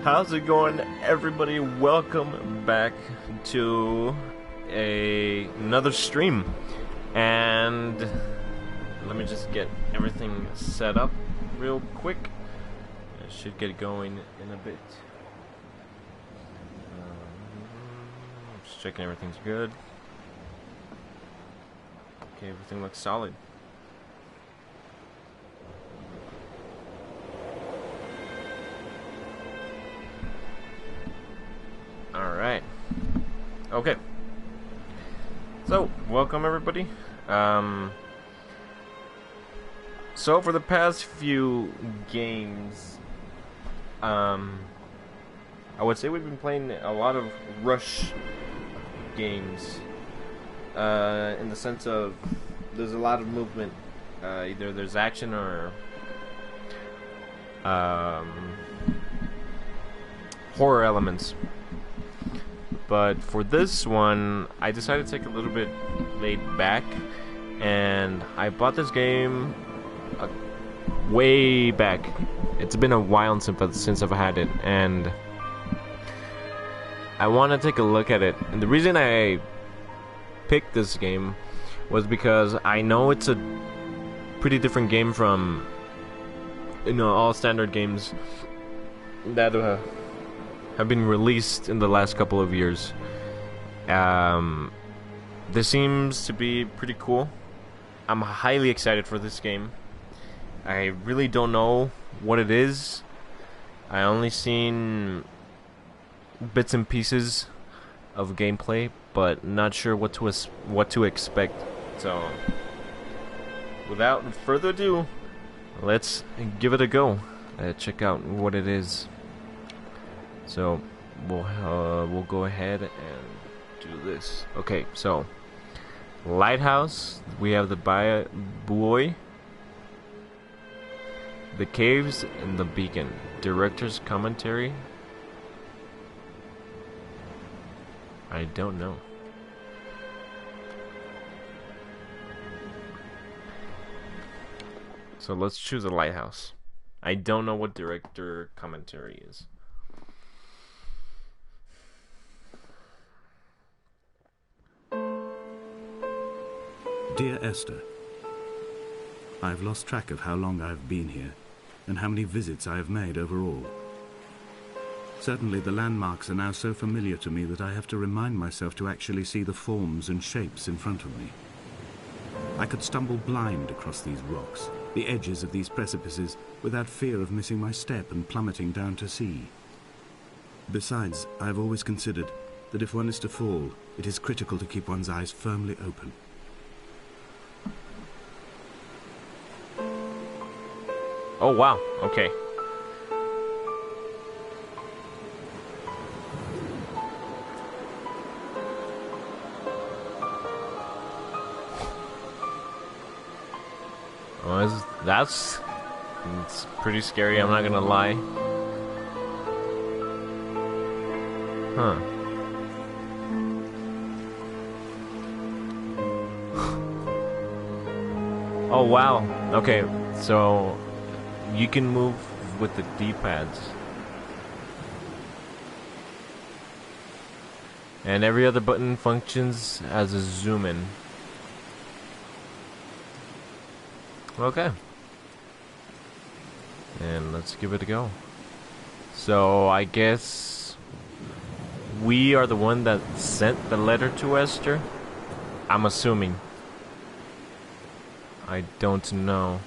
How's it going, everybody? Welcome back to another stream. And let me just get everything set up real quick. I should get going in a bit. Just checking everything's good. Okay, everything looks solid. Alright. Okay. So, welcome everybody. So for the past few games, I would say we've been playing a lot of rush games. In the sense of there's a lot of movement. Either there's action or horror elements. But for this one, I decided to take a little bit laid back, and I bought this game way back. It's been a while since I've had it, and I want to take a look at it. And the reason I picked this game was because I know it's a pretty different game from, all standard games that have been released in the last couple of years. This seems to be pretty cool. I'm highly excited for this game. I really don't know what it is. I only seen bits and pieces of gameplay, but not sure what to expect. So, without further ado, let's give it a go. Check out what it is. So we'll go ahead and do this. Okay, so lighthouse. We have the buoy, the caves, and the beacon. Director's commentary. I don't know. So let's choose a lighthouse. I don't know what director commentary is. Dear Esther, I've lost track of how long I've been here and how many visits I have made overall. Certainly the landmarks are now so familiar to me that I have to remind myself to actually see the forms and shapes in front of me. I could stumble blind across these rocks, the edges of these precipices, without fear of missing my step and plummeting down to sea. Besides, I have always considered that if one is to fall, it is critical to keep one's eyes firmly open. Oh wow, okay. Oh, that's it's pretty scary, I'm not gonna lie. Huh. Oh wow, okay, so you can move with the D-pads. And every other button functions as a zoom in. Okay. And let's give it a go. So I guess we are the one that sent the letter to Esther? I'm assuming. I don't know.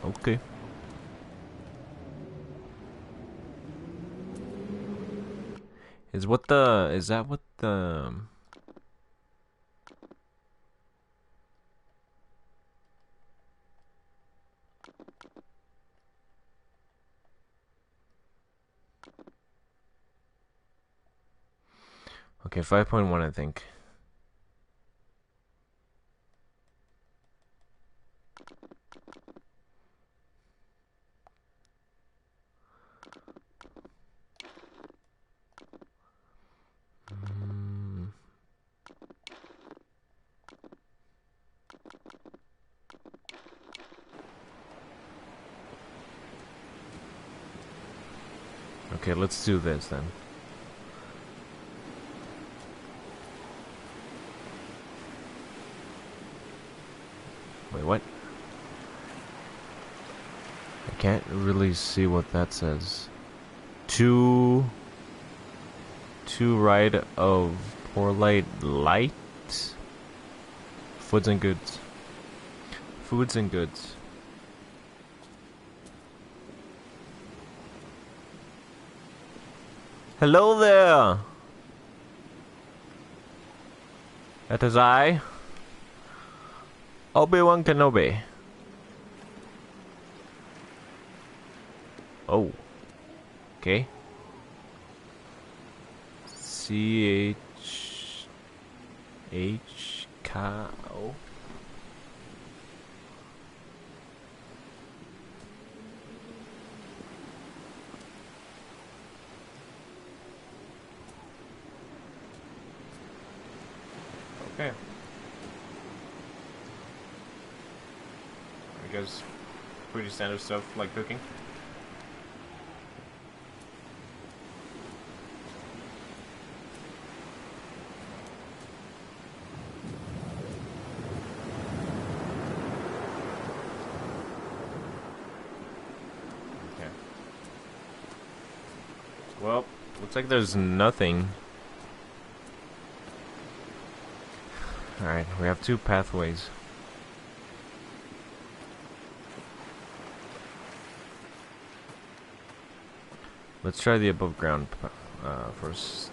Okay. Is that what the Okay, 5.1 I think. Okay, let's do this then. Wait, what? I can't really see what that says. To right of poor light. Foods and goods. Foods and goods. Hello there! That is I, Obi-Wan Kenobi. Oh. Okay. CHHKO. Okay. I guess pretty standard stuff like cooking. Okay. Well, looks like there's nothing. Alright, we have 2 pathways. Let's try the above ground first.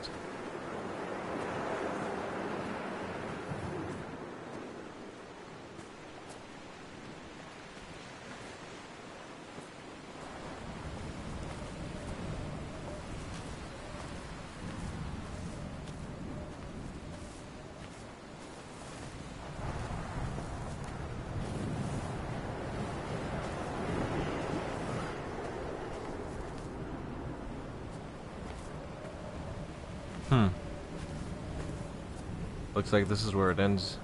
Looks like this is where it ends.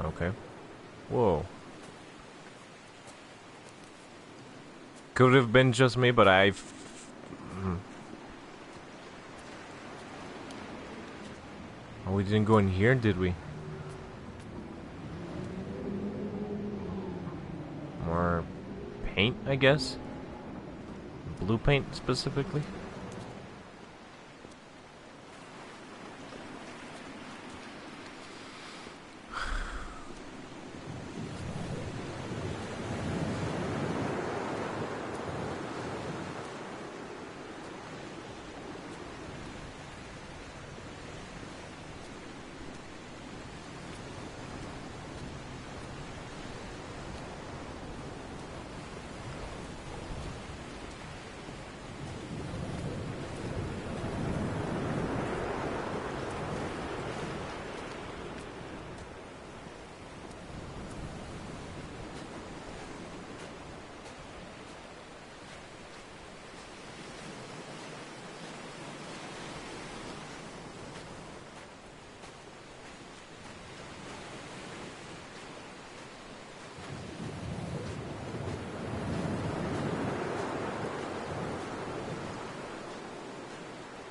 Okay. Whoa. Could have been just me, but Oh, we didn't go in here, did we? More paint, I guess? Blue paint, specifically?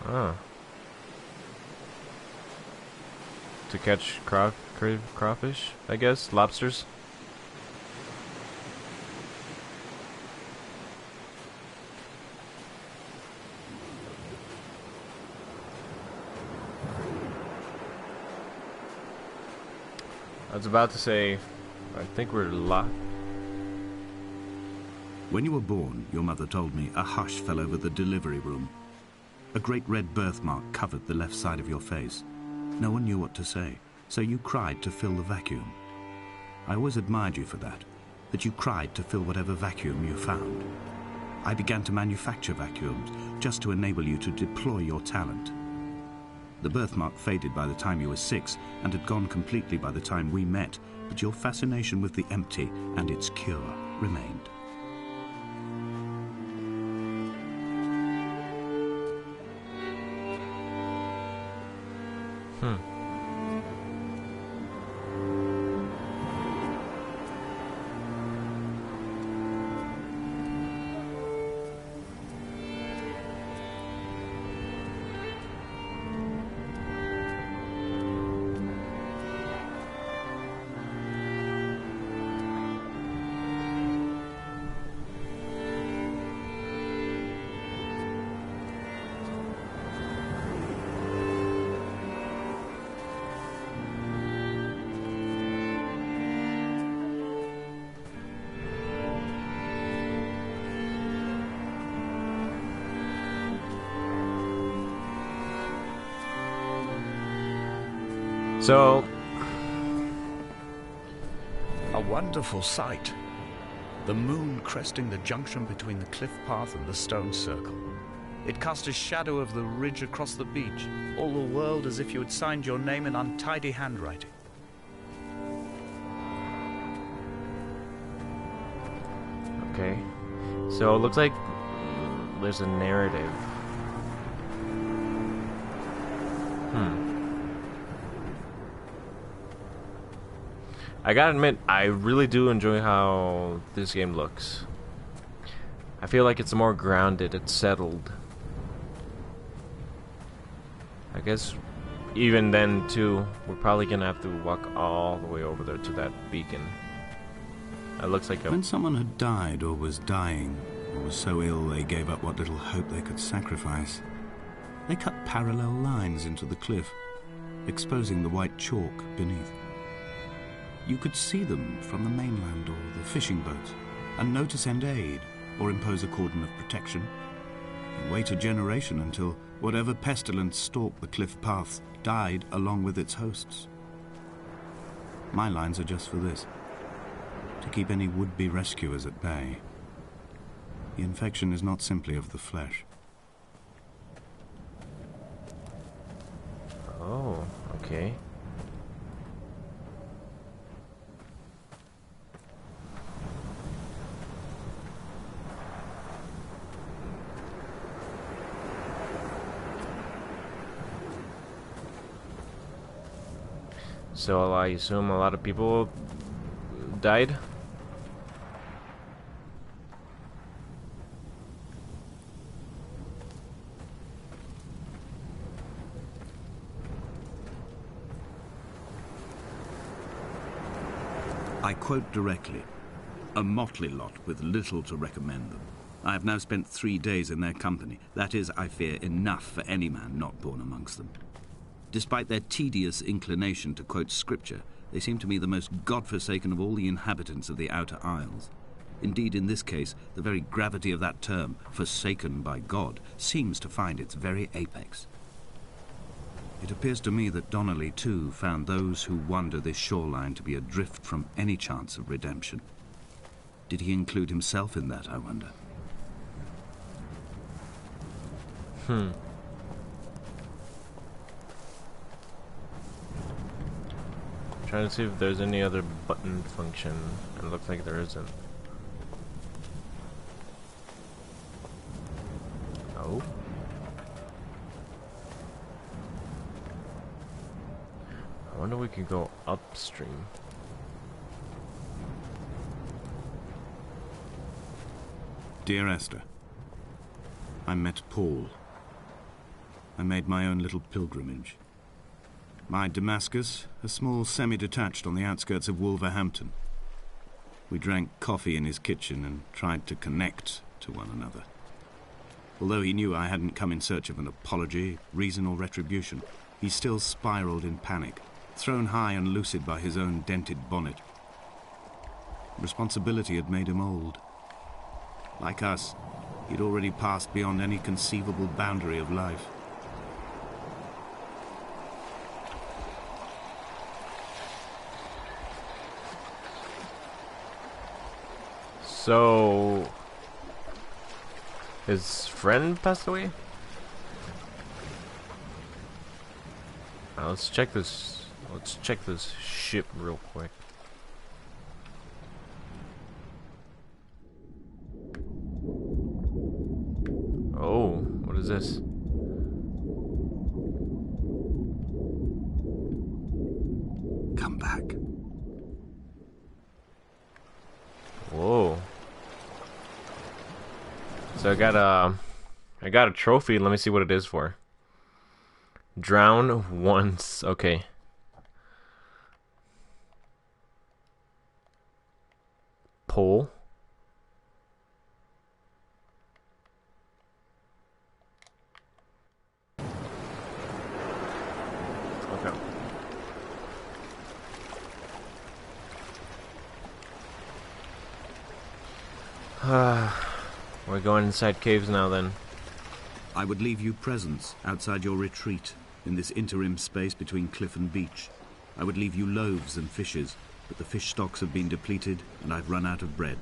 Ah. To catch crawfish, I guess? Lobsters? I was about to say, I think we're locked. When you were born, your mother told me a hush fell over the delivery room. A great red birthmark covered the left side of your face. No one knew what to say, so you cried to fill the vacuum. I always admired you for that you cried to fill whatever vacuum you found. I began to manufacture vacuums just to enable you to deploy your talent. The birthmark faded by the time you were 6 and had gone completely by the time we met, but your fascination with the empty and its cure remained. So, A wonderful sight. The moon cresting the junction between the cliff path and the stone circle. It cast a shadow of the ridge across the beach, all the world as if you had signed your name in untidy handwriting. okay. So it looks like there's a narrative. I gotta admit, I really do enjoy how this game looks. I feel like it's more grounded, it's settled. I guess even then too, we're probably gonna have to walk all the way over there to that beacon. It looks like a... When someone had died or was dying, or was so ill they gave up what little hope they could sacrifice, they cut parallel lines into the cliff, exposing the white chalk beneath. You could see them from the mainland or the fishing boats, and know to send aid or impose a cordon of protection, and wait a generation until whatever pestilence stalked the cliff paths died along with its hosts. My lines are just for this, to keep any would-be rescuers at bay. The infection is not simply of the flesh. Oh, okay. So I assume a lot of people died? I quote directly, a motley lot with little to recommend them. I have now spent 3 days in their company. That is, I fear, enough for any man not born amongst them. Despite their tedious inclination to quote scripture, they seem to me the most God-forsaken of all the inhabitants of the Outer Isles. Indeed, in this case, the very gravity of that term, forsaken by God, seems to find its very apex. It appears to me that Donnelly, too, found those who wander this shoreline to be adrift from any chance of redemption. Did he include himself in that, I wonder? Trying to see if there's any other button function. It looks like there isn't. Oh. I wonder if we can go upstream. Dear Esther, I met Paul. I made my own little pilgrimage. My Damascus, a small semi-detached on the outskirts of Wolverhampton. We drank coffee in his kitchen and tried to connect to one another. Although he knew I hadn't come in search of an apology, reason or retribution, he still spiraled in panic, thrown high and lucid by his own dented bonnet. Responsibility had made him old. Like us, he'd already passed beyond any conceivable boundary of life. So, his friend passed away? Let's check this. Let's check this ship real quick. Oh, what is this? Come back. Whoa. So I got a trophy. Let me see what it is for. Drown once. Okay. Pole. Okay. We're going inside caves now then. I would leave you presents outside your retreat in this interim space between cliff and beach. I would leave you loaves and fishes, but the fish stocks have been depleted and I've run out of bread.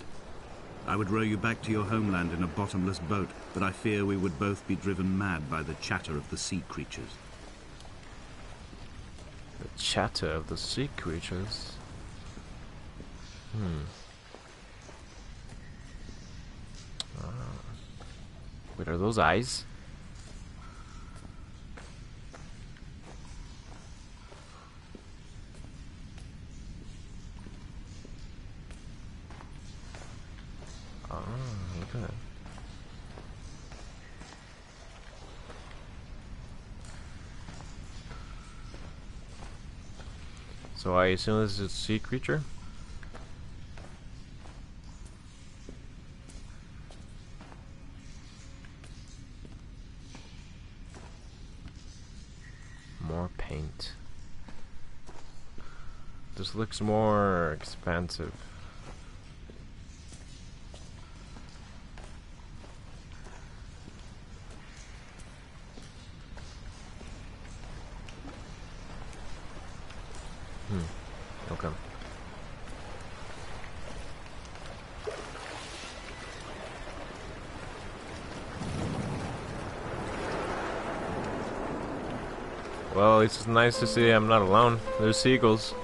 I would row you back to your homeland in a bottomless boat, but I fear we would both be driven mad by the chatter of the sea creatures. The chatter of the sea creatures? Wait, are those eyes? Oh, look at that. So I assume this is a sea creature? More paint. This looks more expansive. Okay. Well, it's nice to see I'm not alone. There's seagulls.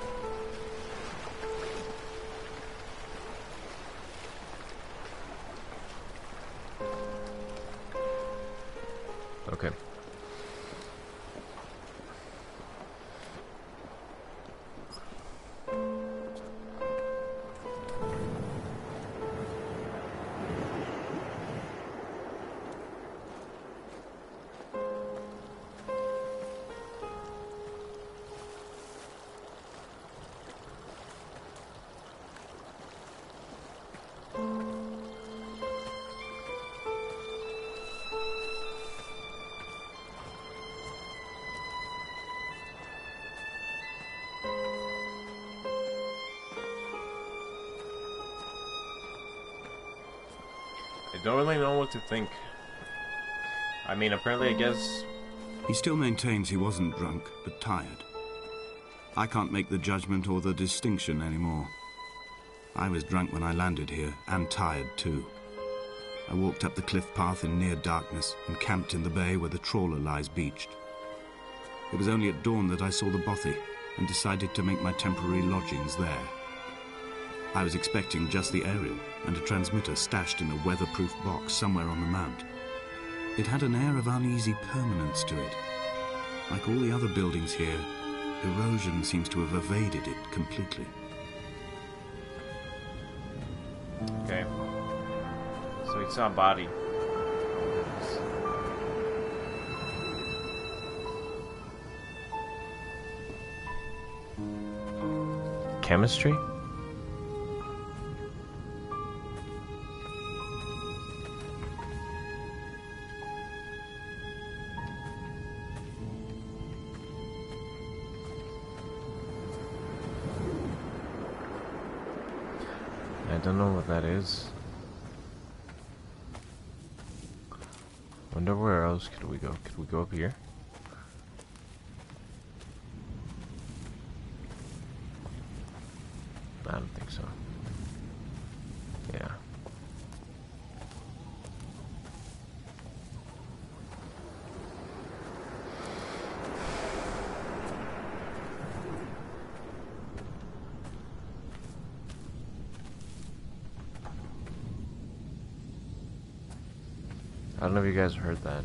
Okay. I don't really know what to think. I mean, apparently, I guess... He still maintains he wasn't drunk, but tired. I can't make the judgment or the distinction anymore. I was drunk when I landed here, and tired too. I walked up the cliff path in near darkness and camped in the bay where the trawler lies beached. It was only at dawn that I saw the bothy and decided to make my temporary lodgings there. I was expecting just the aerial and a transmitter stashed in a weatherproof box somewhere on the mount. It had an air of uneasy permanence to it. Like all the other buildings here, erosion seems to have evaded it completely. Okay. So it's a body. Chemistry? I don't know what that is. Wonder where else could we go? Could we go up here? I don't think so. Yeah. I don't know if you guys heard that.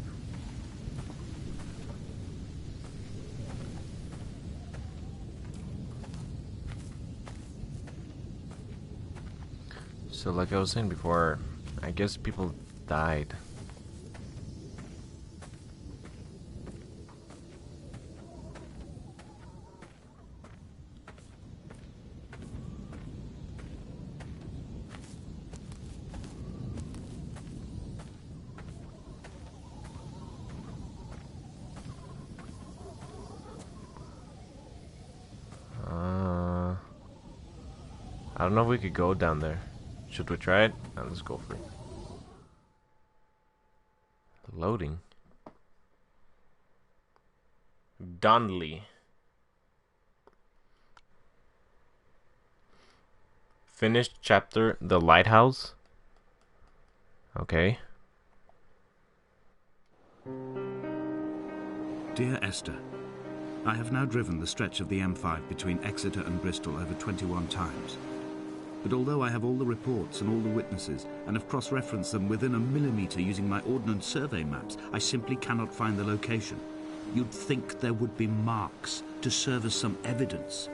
So like I was saying before, I guess people died. I don't know if we could go down there. Should we try it? Let's go for it. Loading. Donnelly. finished chapter The Lighthouse. Okay. Dear Esther, I have now driven the stretch of the M5 between Exeter and Bristol over 21 times. But although I have all the reports and all the witnesses, and have cross-referenced them within a millimetre using my Ordnance Survey maps, I simply cannot find the location. You'd think there would be marks to serve as some evidence.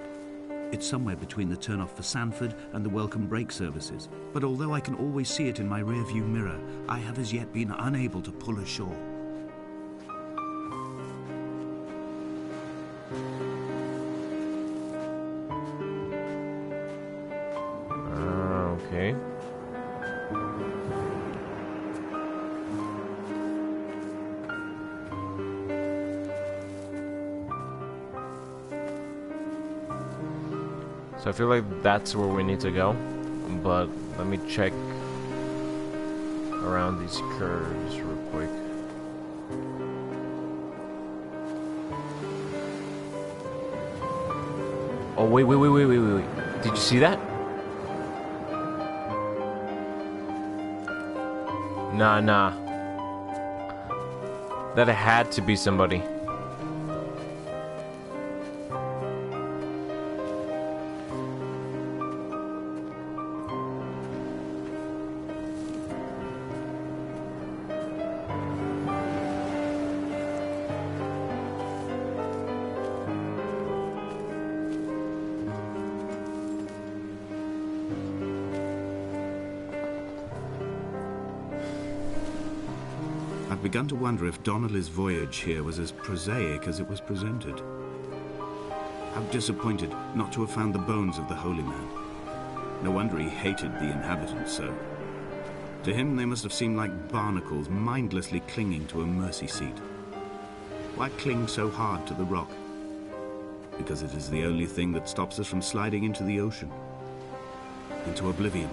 It's somewhere between the turn-off for Sanford and the welcome brake services. But although I can always see it in my rear-view mirror, I have as yet been unable to pull ashore. Okay. So I feel like that's where we need to go, but let me check around these curves real quick. Oh, wait. Did you see that? Nah. That had to be somebody. I've begun to wonder if Donnelly's voyage here was as prosaic as it was presented. How disappointed not to have found the bones of the holy man. No wonder he hated the inhabitants so. To him they must have seemed like barnacles mindlessly clinging to a mercy seat. Why cling so hard to the rock? Because it is the only thing that stops us from sliding into the ocean, into oblivion.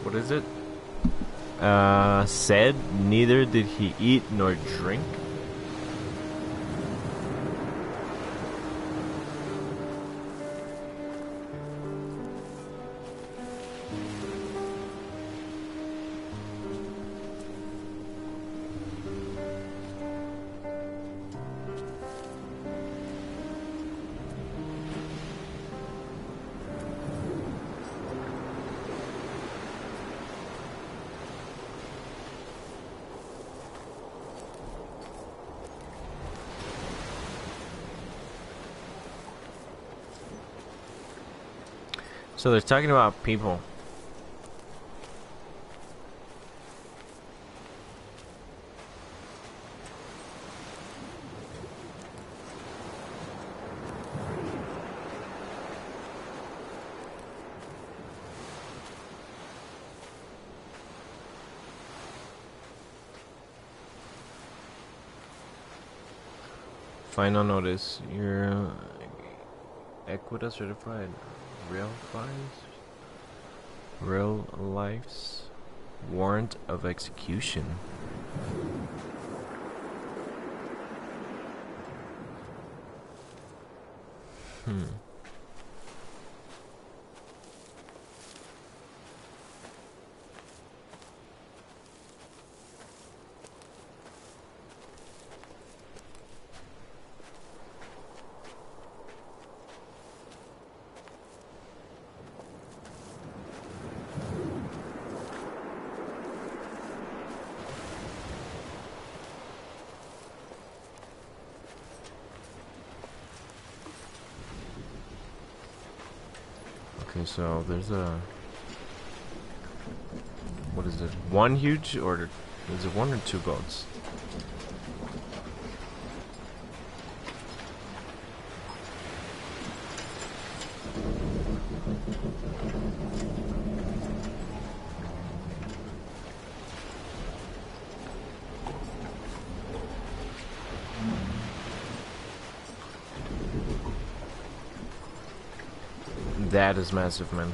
What is it? Said neither did he eat nor drink. So they're talking about people. Final notice. You're Equita certified real life's warrant of execution. Okay, so there's a... What is it? One huge, or is it one or two boats? That is massive, man.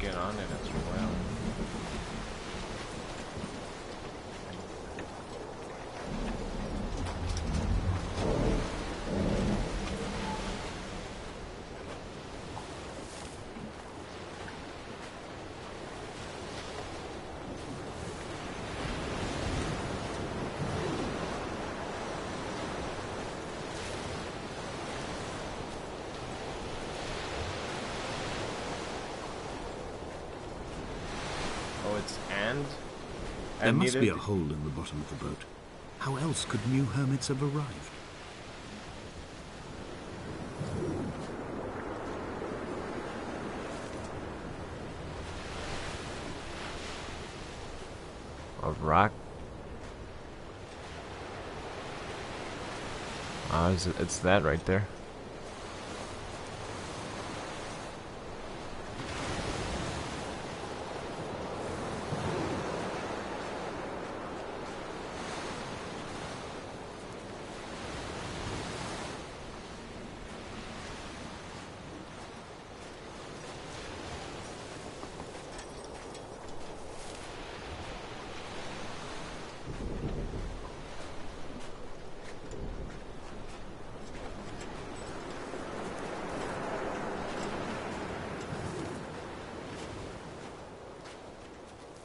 get on it as well. Oh, it's and? There must be needed? a hole in the bottom of the boat. How else could new hermits have arrived? A rock? Ah, it's that right there.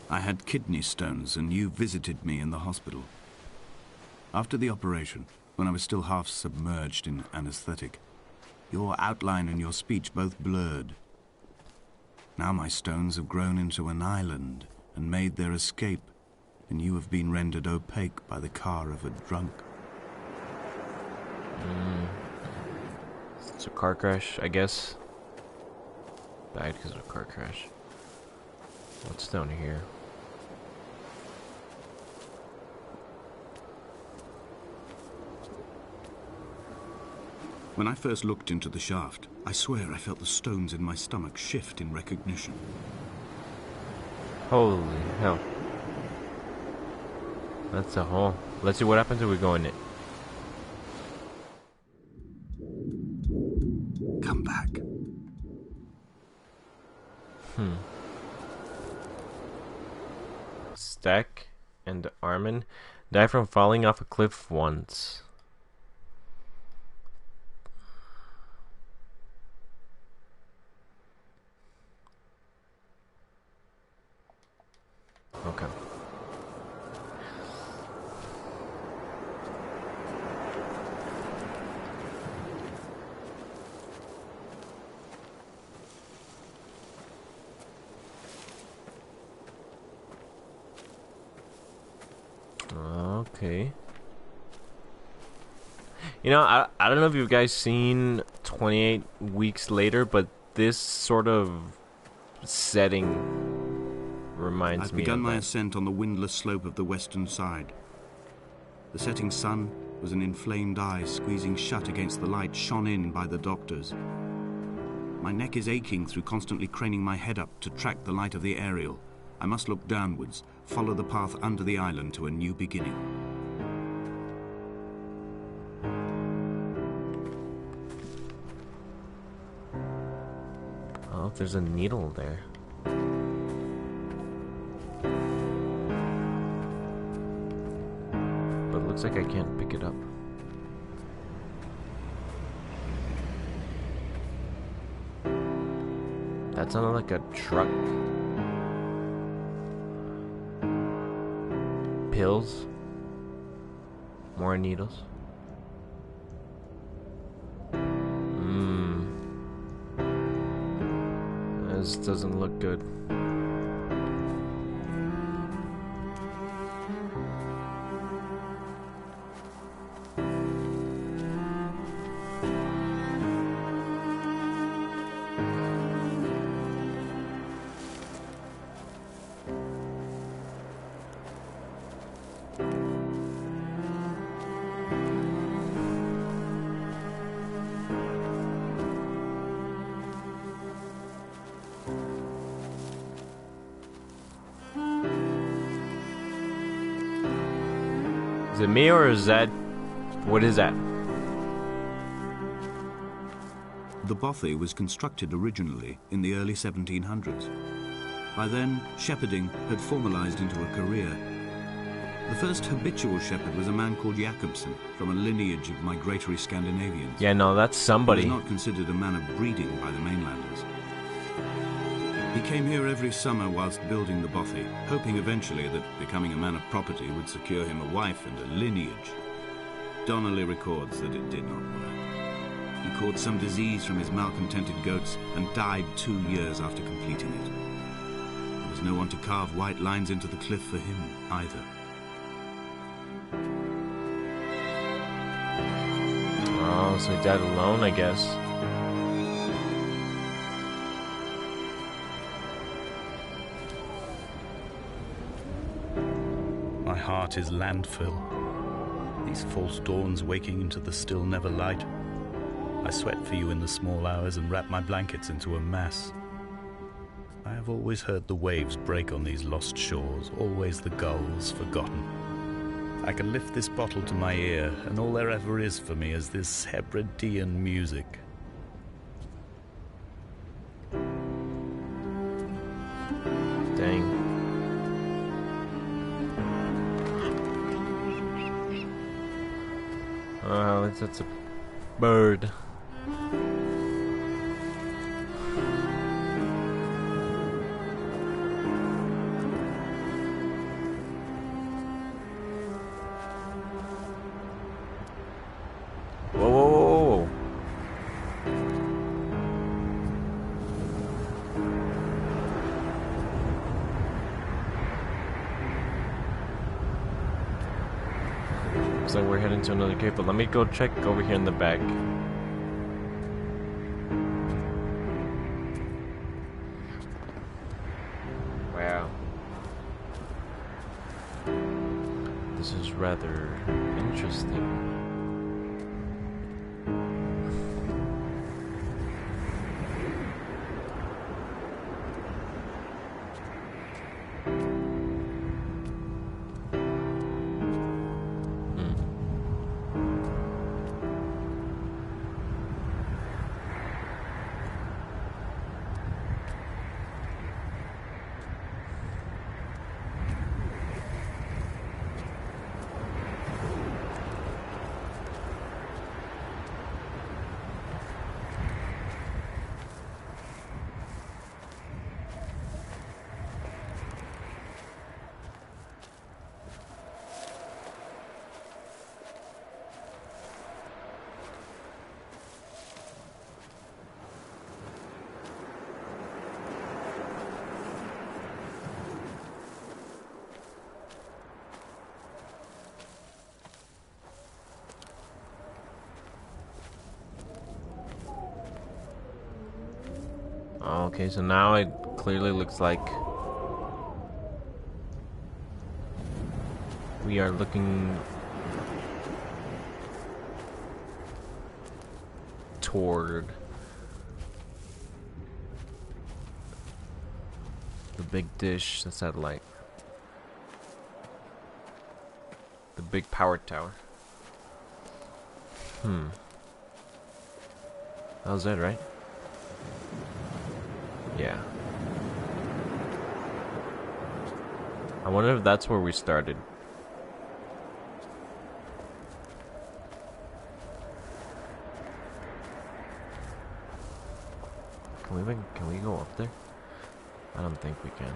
I had kidney stones, and you visited me in the hospital. After the operation, when I was still half submerged in anesthetic, your outline and your speech both blurred. Now my stones have grown into an island and made their escape, and you have been rendered opaque by the car of a drunk. It's a car crash, I guess. Died because of a car crash. What's down here? When I first looked into the shaft, I swear I felt the stones in my stomach shift in recognition. Holy hell. That's a hole. Let's see what happens if we go in it. Come back. Stack and Armin died from falling off a cliff once. Okay. Okay. You know, I don't know if you guys seen 28 Weeks Later, but this sort of setting reminds I've me begun of my that. ascent on the windless slope of the western side. The setting sun was an inflamed eye squeezing shut against the light shone in by the doctors. My neck is aching through constantly craning my head up to track the light of the aerial. I must look downwards, follow the path under the island to a new beginning. Oh, there's a needle there. But it looks like I can't pick it up. That sounded like a truck. Pills. More needles. This doesn't look good. Is it me or is that... What is that? The bothy was constructed originally in the early 1700s. By then, shepherding had formalized into a career. The first habitual shepherd was a man called Jakobsen, from a lineage of migratory Scandinavians. Yeah, no, that's somebody. He was not considered a man of breeding by the mainlanders. He came here every summer whilst building the bothy, hoping eventually that becoming a man of property would secure him a wife and a lineage. Donnelly records that it did not work. He caught some disease from his malcontented goats and died 2 years after completing it. There was no one to carve white lines into the cliff for him either. Oh, so he died alone, I guess. My heart is landfill. These false dawns waking into the still never light. I sweat for you in the small hours and wrap my blankets into a mass. I have always heard the waves break on these lost shores, always the gulls forgotten. I can lift this bottle to my ear, and all there ever is for me is this Hebridean music. Dang. Oh, that's a bird. Whoa, whoa, whoa, whoa. Looks like we're heading to another cave, but let me go check over here in the back. Wow. This is rather interesting. Okay, so now it clearly looks like we are looking toward the big dish, the satellite, the big power tower. That was it, right? Yeah. I wonder if that's where we started. Can we go up there? I don't think we can.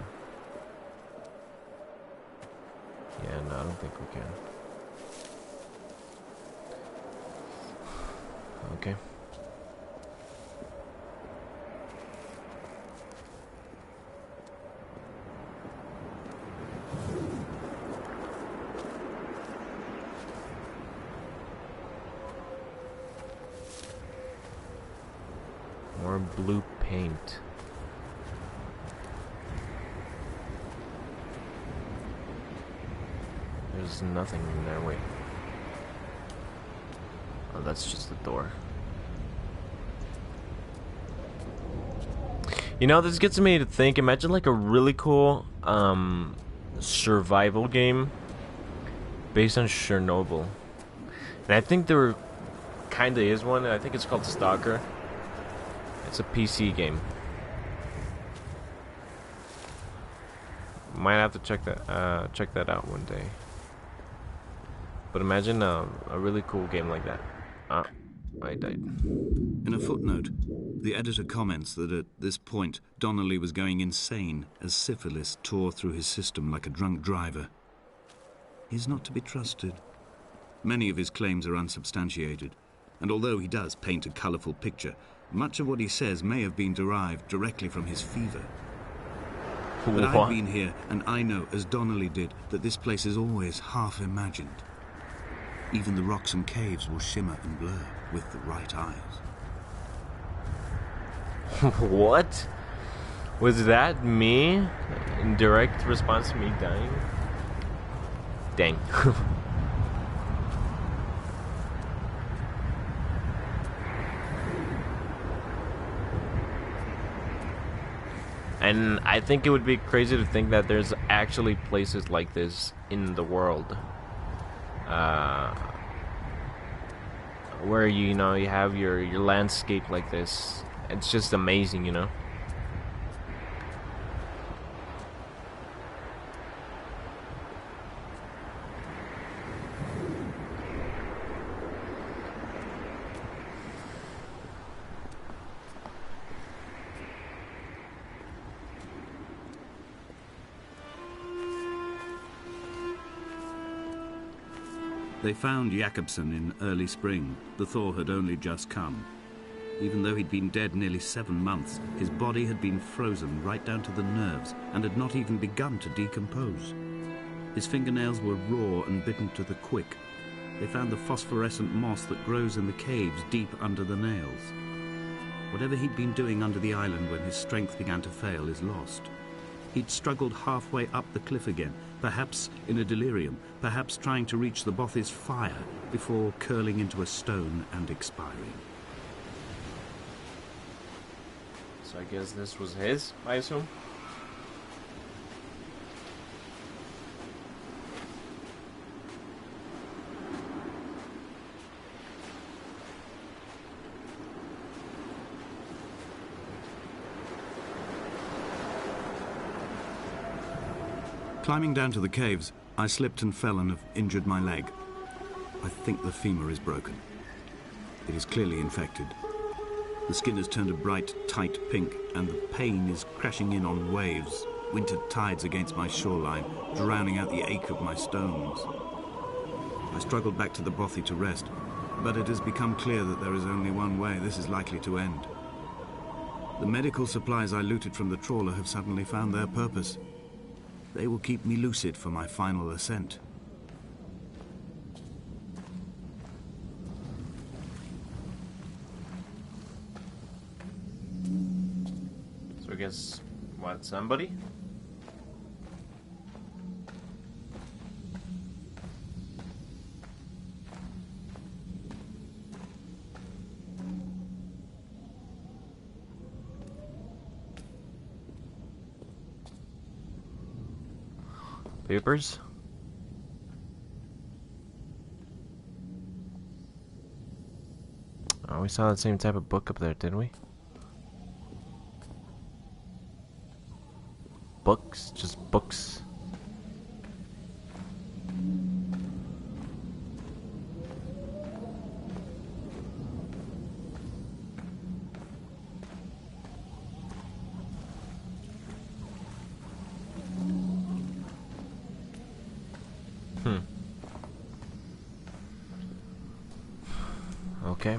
Yeah, no, I don't think we can. Okay. More blue paint. There's nothing in there, wait. Oh, that's just the door. You know, this gets me to think, imagine like a really cool survival game based on Chernobyl. And I think there kinda is one, I think it's called Stalker. It's a PC game. Might have to check that out one day. But imagine a really cool game like that. I died. In a footnote, the editor comments that at this point, Donnelly was going insane as syphilis tore through his system like a drunk driver. He's not to be trusted. Many of his claims are unsubstantiated, and although he does paint a colourful picture, much of what he says may have been derived directly from his fever. But I've been here, and I know, as Donnelly did, that this place is always half imagined. Even the rocks and caves will shimmer and blur with the right eyes. What? Was that me? In direct response to me dying? Dang. And I think it would be crazy to think that there's actually places like this in the world. Where you have your landscape like this. It's just amazing, you know. They found Jakobsen in early spring. The thaw had only just come. Even though he'd been dead nearly 7 months, his body had been frozen right down to the nerves and had not even begun to decompose. His fingernails were raw and bitten to the quick. They found the phosphorescent moss that grows in the caves deep under the nails. Whatever he'd been doing under the island when his strength began to fail is lost. He'd struggled halfway up the cliff again, perhaps in a delirium, perhaps trying to reach the Bothy's fire before curling into a stone and expiring. So I guess this was his, I assume? Climbing down to the caves, I slipped and fell and have injured my leg. I think the femur is broken. It is clearly infected. The skin has turned a bright, tight pink, and the pain is crashing in on waves, winter tides against my shoreline, drowning out the ache of my stones. I struggled back to the Bothy to rest, but it has become clear that there is only one way this is likely to end. The medical supplies I looted from the trawler have suddenly found their purpose. They will keep me lucid for my final ascent. So I guess, what, somebody? Papers? Oh, we saw that same type of book up there, didn't we? Books? Just books. Okay.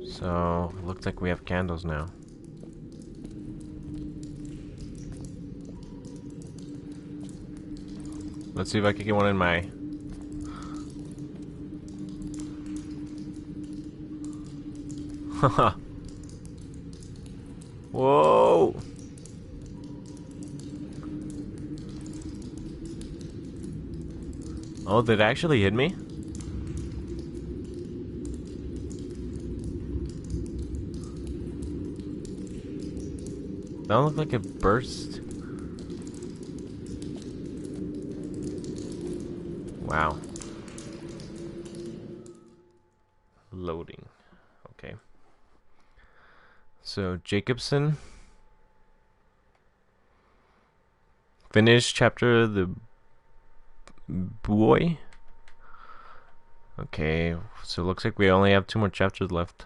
So, looks like we have candles now. Let's see if I can get one in my... Haha. Whoa! Oh, did it actually hit me? That looked like it burst. Wow. Loading. Okay. So, Jacobson. Finish chapter the boy. Okay, so it looks like we only have 2 more chapters left.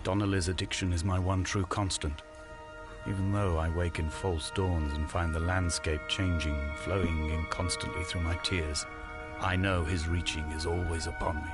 Donnelly's addiction is my one true constant. Even though I wake in false dawns and find the landscape changing, flowing in constantly through my tears, I know his reaching is always upon me.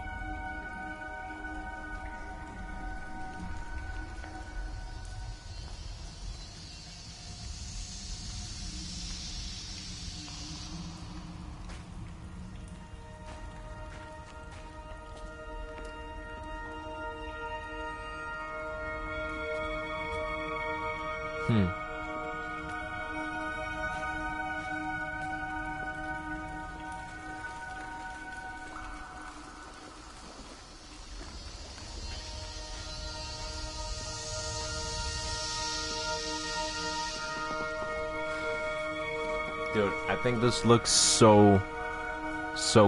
Dude, I think this looks so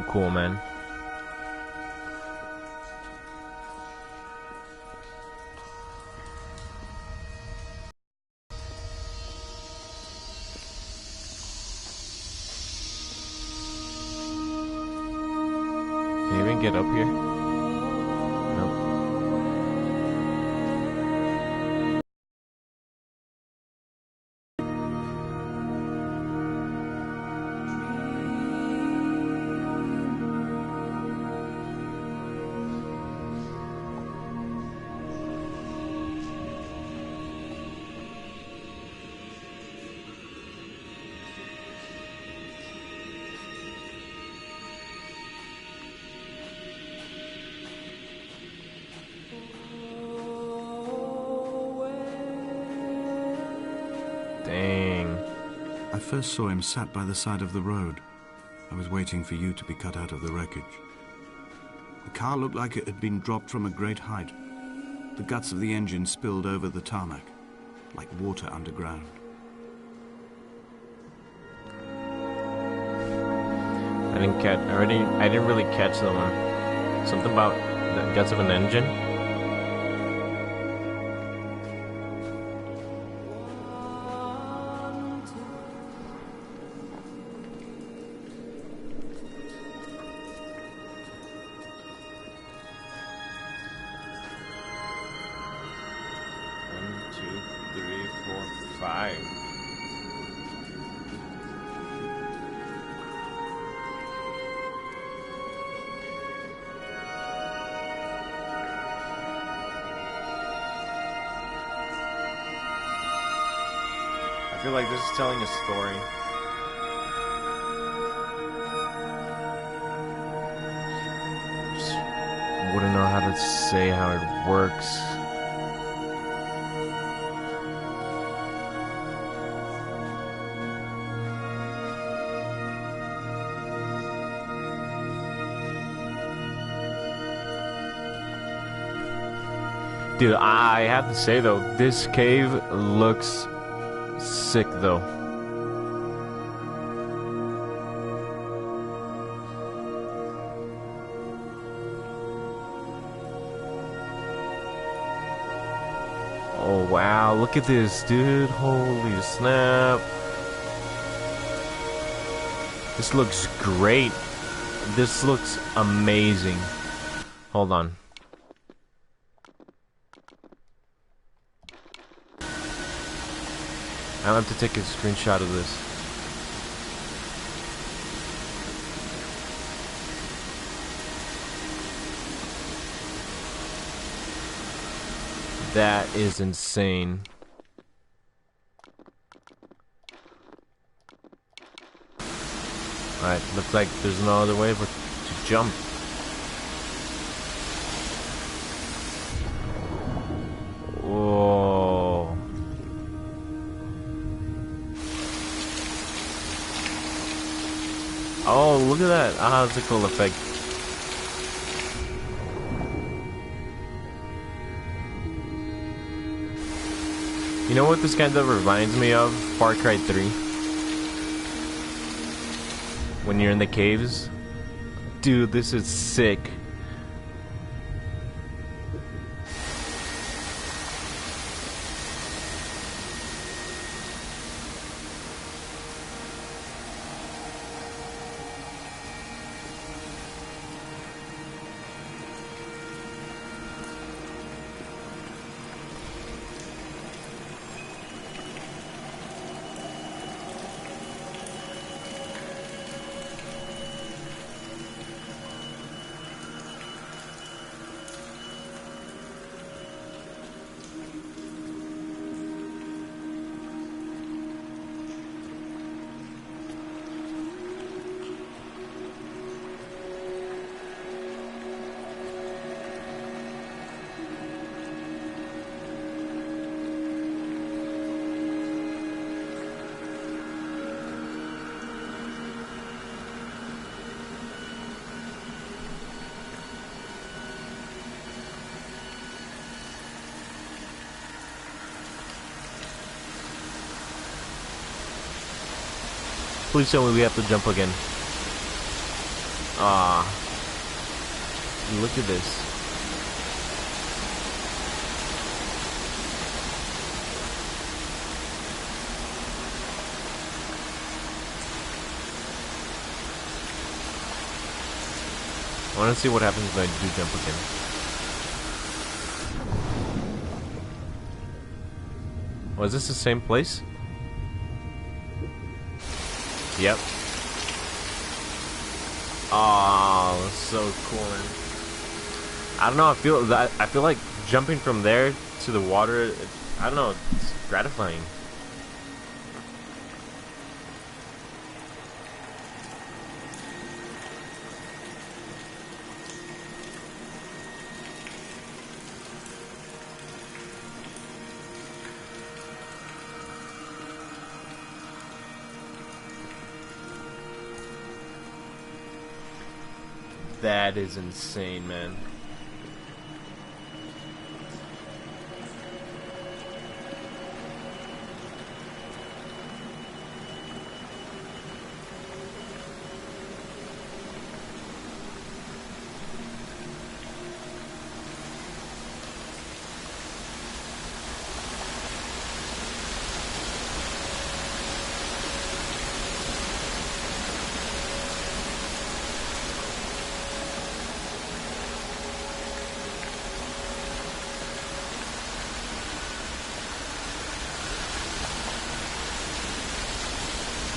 cool, man. Can you even get up here? Nope. Dang. I first saw him sat by the side of the road. I was waiting for you to be cut out of the wreckage. The car looked like it had been dropped from a great height. The guts of the engine spilled over the tarmac, like water underground. I didn't really catch the one. Something about the guts of an engine. I feel like this is telling a story. Just wouldn't know how to say how it works. Dude, I have to say though, this cave looks sick though. Oh wow, look at this, dude. Holy snap. This looks great. This looks amazing. Hold on. I'll have to take a screenshot of this. That is insane. Alright, looks like there's no other way but to jump. Oh, look at that. Ah, that's a cool effect. You know what this kind of reminds me of? Far Cry 3. When you're in the caves. Dude, this is sick. Please tell me we have to jump again. Ah. Look at this. I want to see what happens if I do jump again. Oh, is this the same place? Yep. Oh, that's so cool, man. I don't know. I feel like jumping from there to the water. I don't know. It's gratifying. That is insane, man.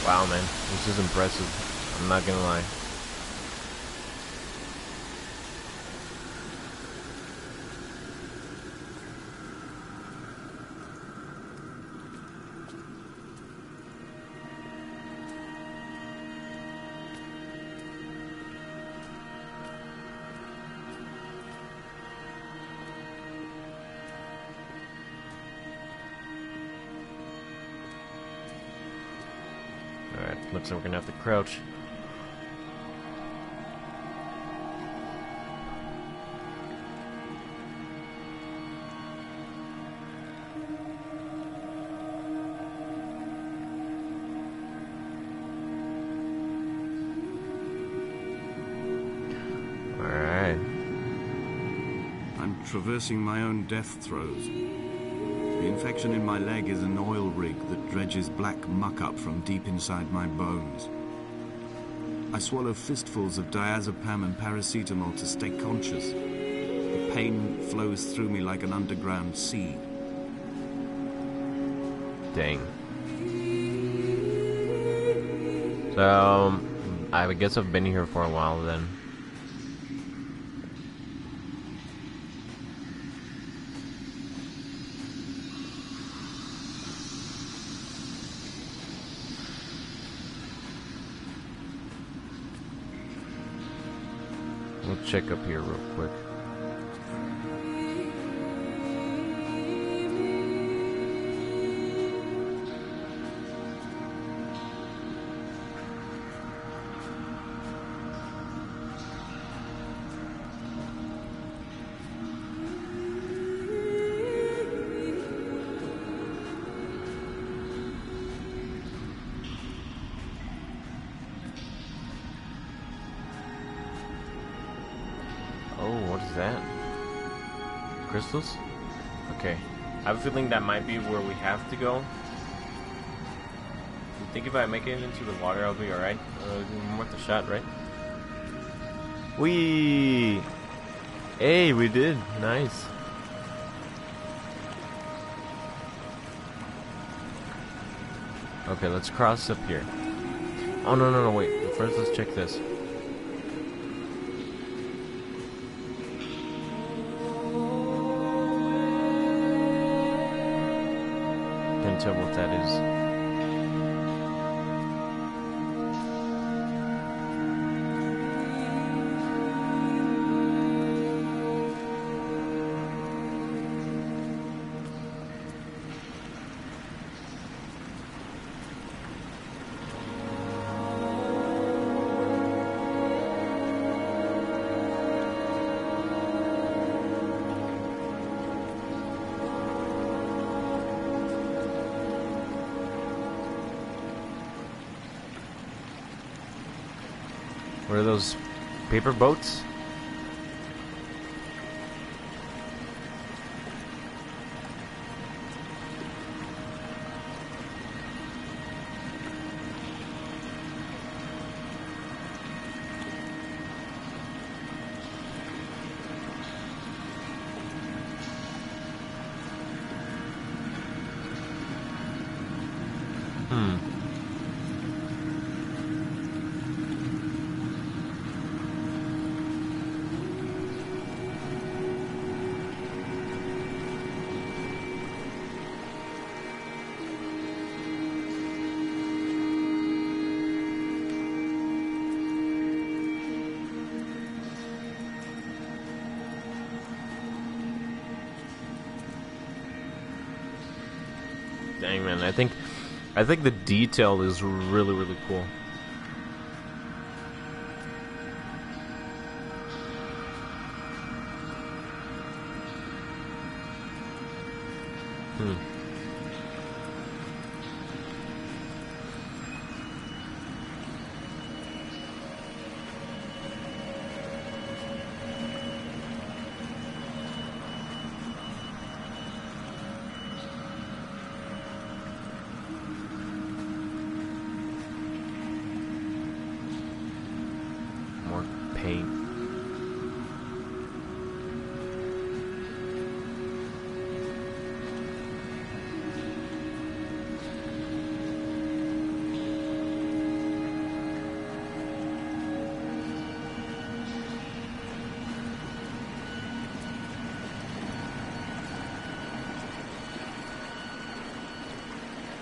Wow, man, this is impressive. I'm not gonna lie. Alright, looks like we're gonna have to crouch. Alright. I'm traversing my own death throes. The infection in my leg is an oil rig that dredges black muck up from deep inside my bones. I swallow fistfuls of diazepam and paracetamol to stay conscious. The pain flows through me like an underground sea. Dang. So, I guess I've been here for a while then. We'll check up here real quick. that? Crystals? Okay. I have a feeling that might be where we have to go. I think if I make it into the water, I'll be alright. Worth a shot, right? Whee! Hey, we did. Nice. Okay, let's cross up here. Oh, no, wait. First, let's check this. Can't tell what that is. What are those paper boats? Dang, man, I think the detail is really cool. Paint.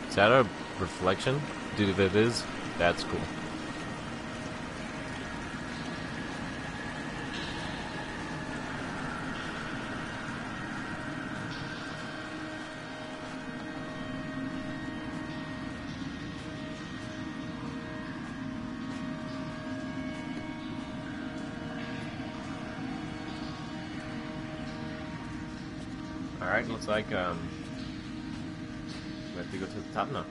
Is that a reflection? Dude, if it is, that's cool. Alright, looks like we have to go to the top now.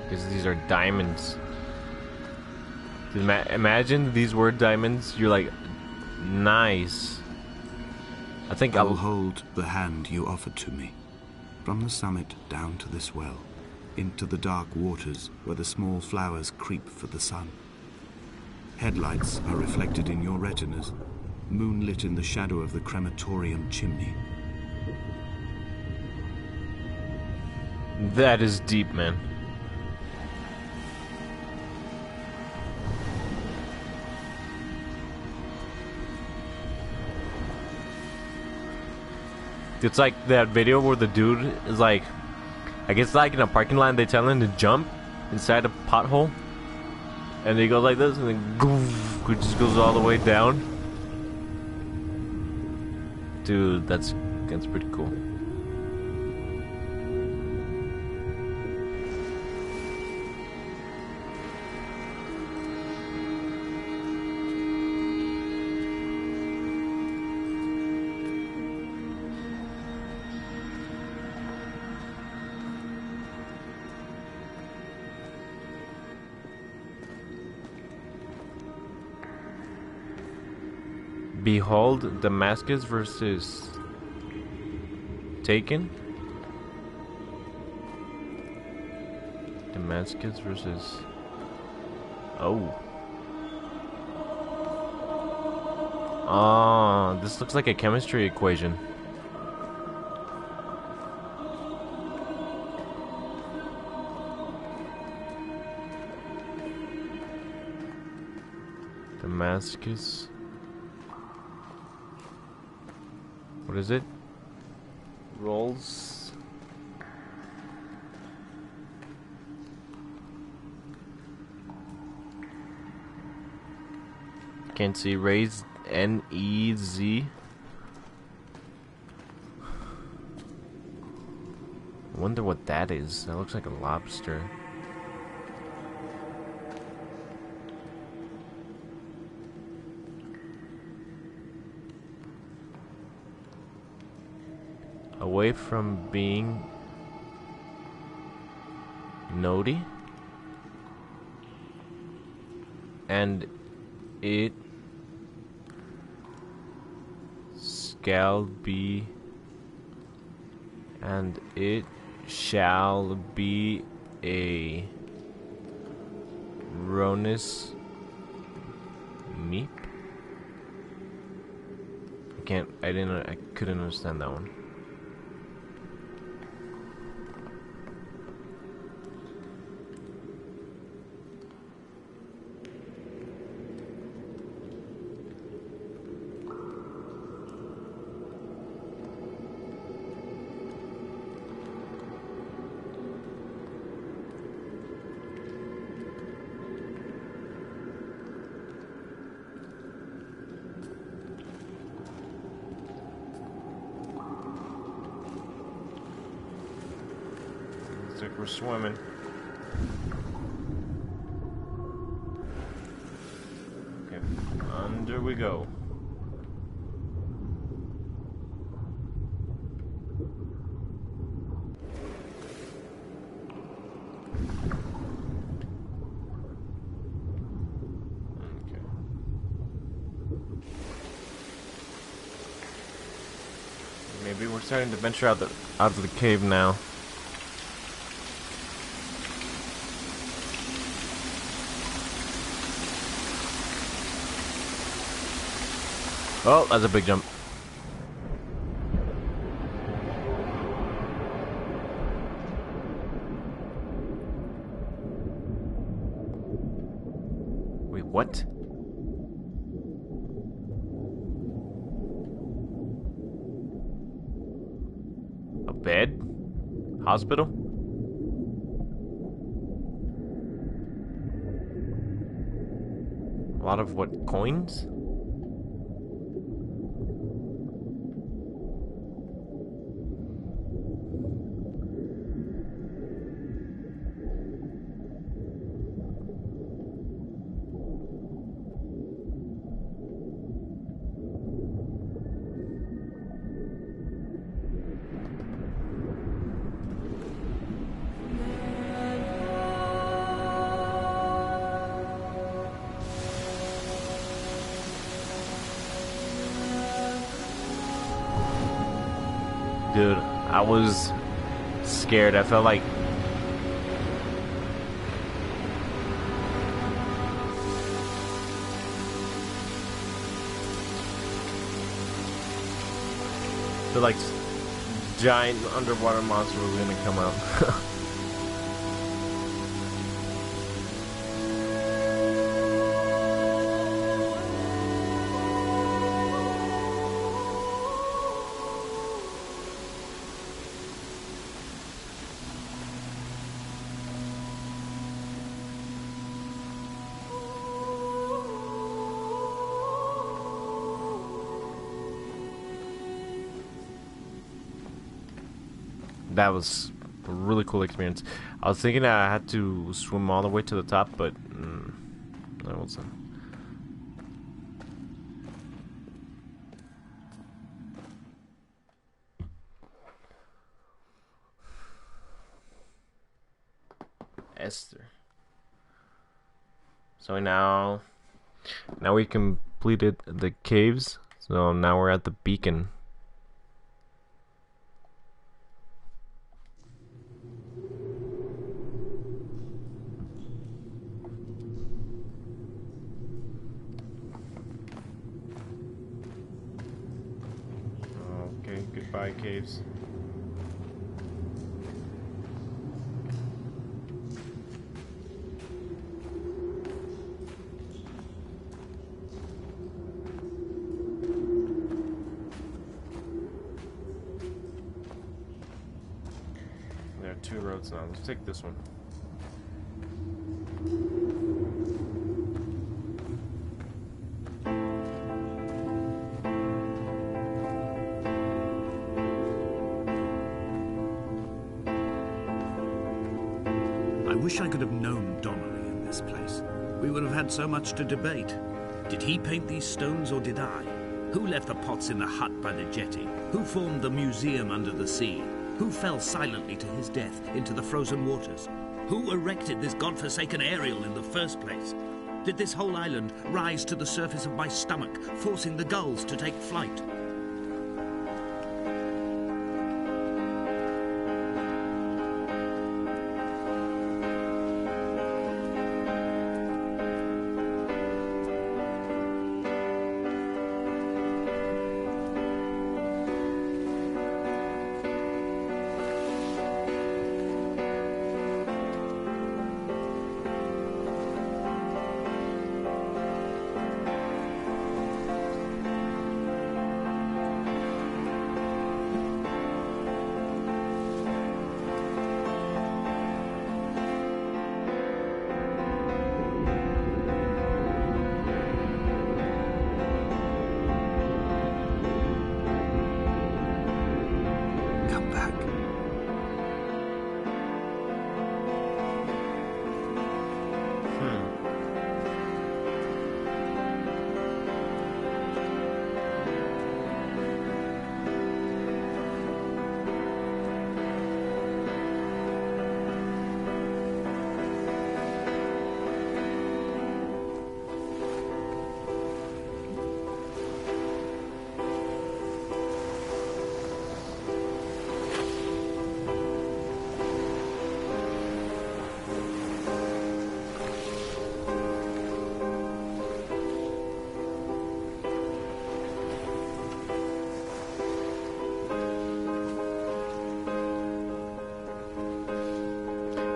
Because these are diamonds. Imagine these were diamonds. You're like, nice. I think I will hold the hand you offered to me. From the summit down to this well, into the dark waters where the small flowers creep for the sun. Headlights are reflected in your retinas, moonlit in the shadow of the crematorium chimney. That is deep, man. It's like that video where the dude is like, I guess like in a parking lot, they tell him to jump inside a pothole, and he goes like this, and then goof, it just goes all the way down. Dude, that's pretty cool. Behold, Damascus versus Taken. Damascus versus... Oh. Ah, this looks like a chemistry equation. Damascus. What is it? Rolls. Can't see. Raised N-E-Z. I wonder what that is. That looks like a lobster. Away from being Nodi, and it shall be, and it shall be a Ronus Meep. I couldn't understand that one. Looks like we're swimming. Okay, under we go. Okay. Maybe we're starting to venture out of the cave now. Oh, that's a big jump. Wait, what? A bed? Hospital? A lot of what? Coins? Dude, I was scared. I felt like giant underwater monster was gonna come out. That was a really cool experience. I was thinking I had to swim all the way to the top, but that wasn't. Esther. So now we completed the caves. So now we're at the beacon. Okay, goodbye caves. There are 2 roads now. Let's take this one. I wish I could have known Donnelly in this place. We would have had so much to debate. Did he paint these stones or did I? Who left the pots in the hut by the jetty? Who formed the museum under the sea? Who fell silently to his death into the frozen waters? Who erected this godforsaken aerial in the first place? Did this whole island rise to the surface of my stomach, forcing the gulls to take flight? Come back.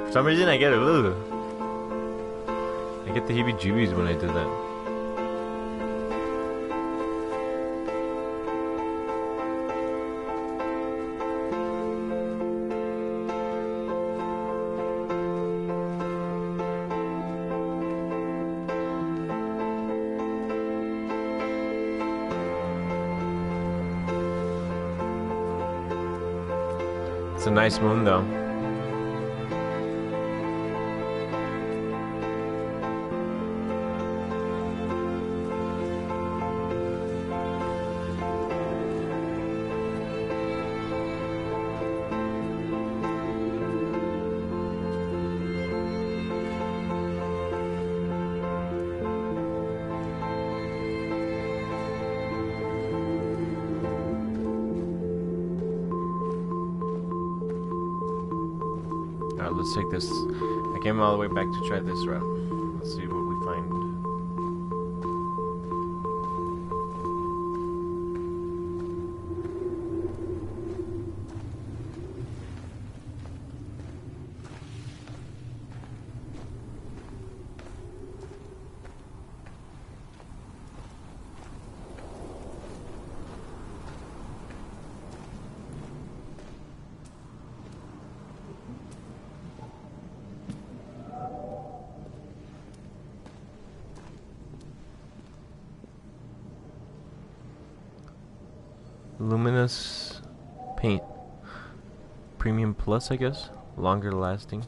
For some reason I get the heebie-jeebies when I did that. It's a nice moon though. let's take this. I came all the way back to try this route. Let's see what we find. Luminous paint. Premium plus, I guess. Longer lasting.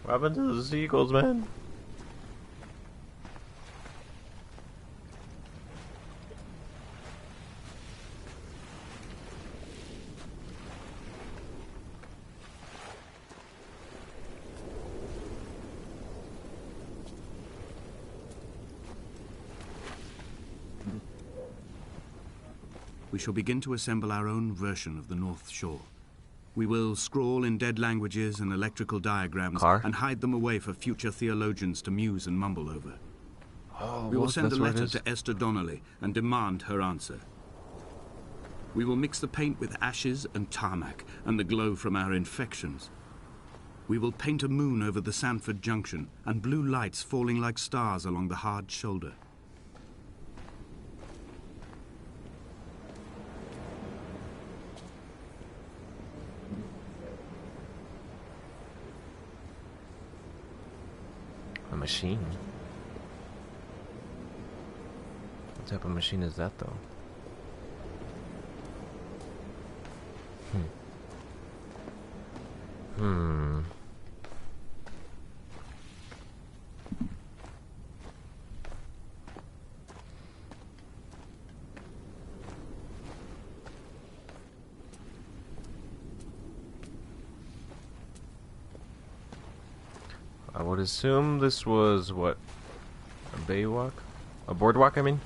What happened to the seagulls, man? We shall begin to assemble our own version of the North Shore. We will scrawl in dead languages and electrical diagrams and hide them away for future theologians to muse and mumble over. We will send a letter to Esther Donnelly and demand her answer. We will mix the paint with ashes and tarmac and the glow from our infections. We will paint a moon over the Sanford Junction and blue lights falling like stars along the hard shoulder. A machine? What type of machine is that, though? I would assume this was, what, a baywalk? A boardwalk, I mean?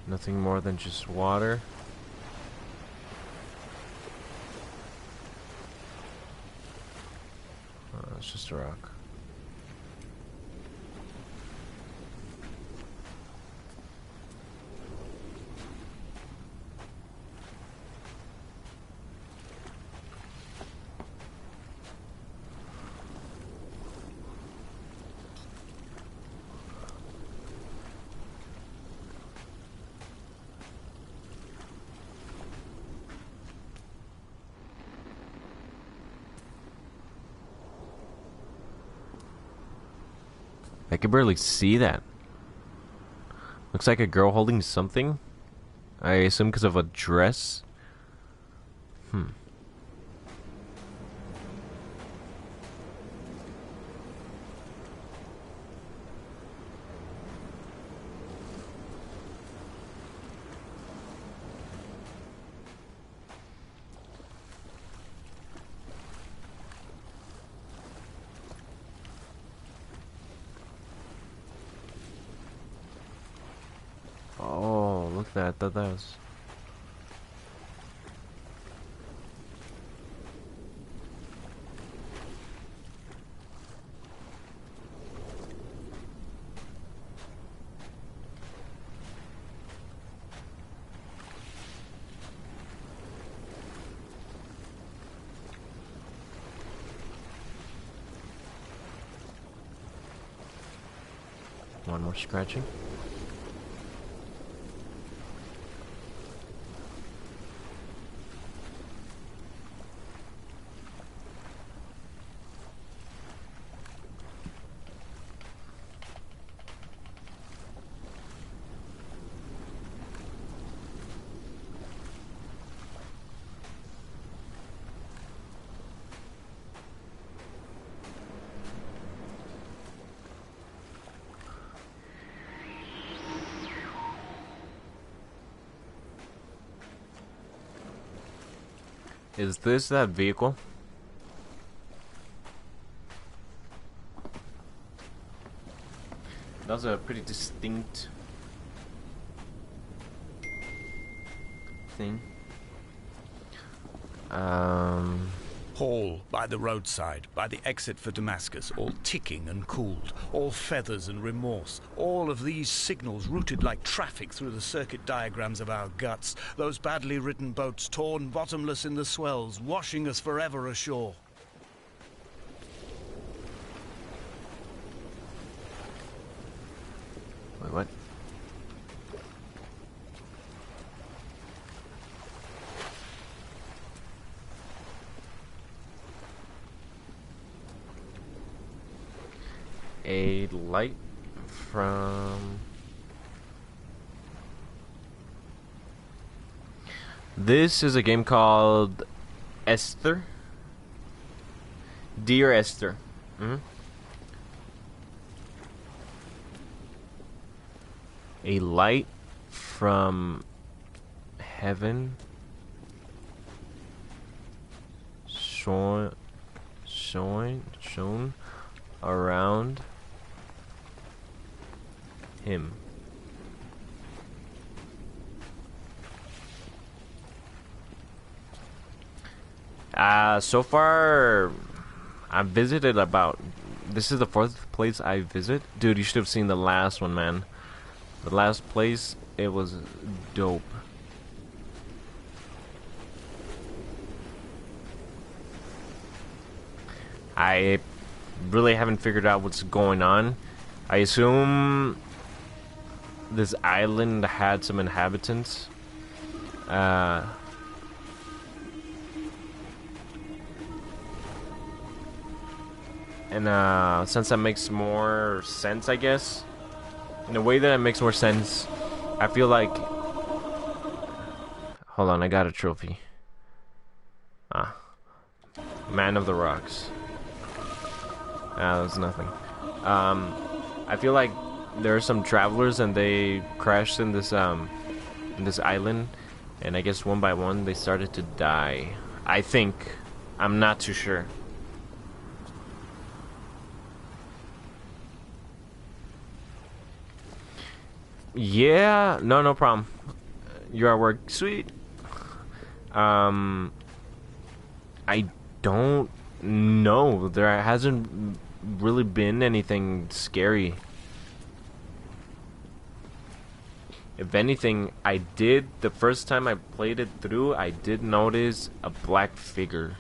Nothing more than just water. It's just a rock. I can barely see that. Looks like a girl holding something. I assume because of a dress. Oh, look at that. I thought that was... One more scratching. Is this that vehicle? That was a pretty distinct thing. Hall by the roadside, by the exit for Damascus, all ticking and cooled, all feathers and remorse, all of these signals routed like traffic through the circuit diagrams of our guts, those badly ridden boats torn bottomless in the swells, washing us forever ashore. Wait, what? A light from... This is a game called Esther. Dear Esther. A light from heaven shone around him. So far, I've visited about... This is the 4th place I visit. Dude, you should have seen the last one, man. The last place, it was dope. I really haven't figured out what's going on. I assume this island had some inhabitants. And since that makes more sense, I guess, in a way that it makes more sense, I feel like... Hold on, I got a trophy. Man of the Rocks. That was nothing. I feel like there are some travelers and they crashed in this island, and I guess one by one they started to die. I think. I'm not too sure. Yeah, no problem. You're at work. Sweet. I don't know. There hasn't really been anything scary. If anything, I did, the first time I played it through, I did notice a black figure.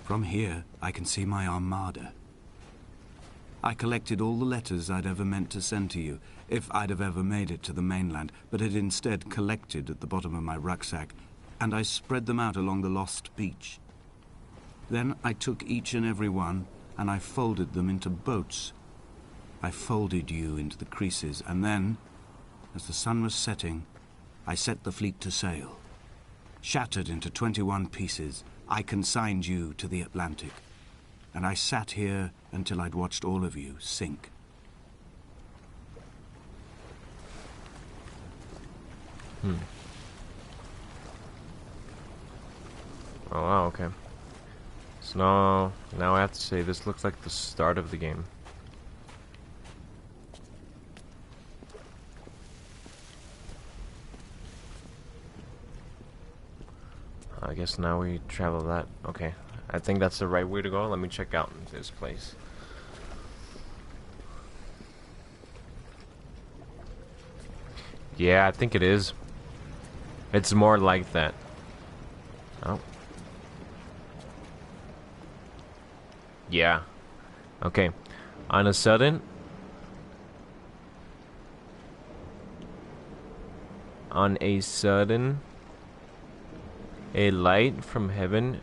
From here, I can see my armada. I collected all the letters I'd ever meant to send to you, if I'd have ever made it to the mainland, but had instead collected at the bottom of my rucksack, and I spread them out along the lost beach. Then I took each and every one, and I folded them into boats. I folded you into the creases, and then, as the sun was setting, I set the fleet to sail. Shattered into 21 pieces, I consigned you to the Atlantic, and I sat here until I'd watched all of you sink. Oh wow, okay. So now I have to say this looks like the start of the game. I guess now we travel that. Okay, I think that's the right way to go. Let me check out this place. Yeah, I think it is. It's more like that. Oh. Yeah. Okay. On a sudden, a light from heaven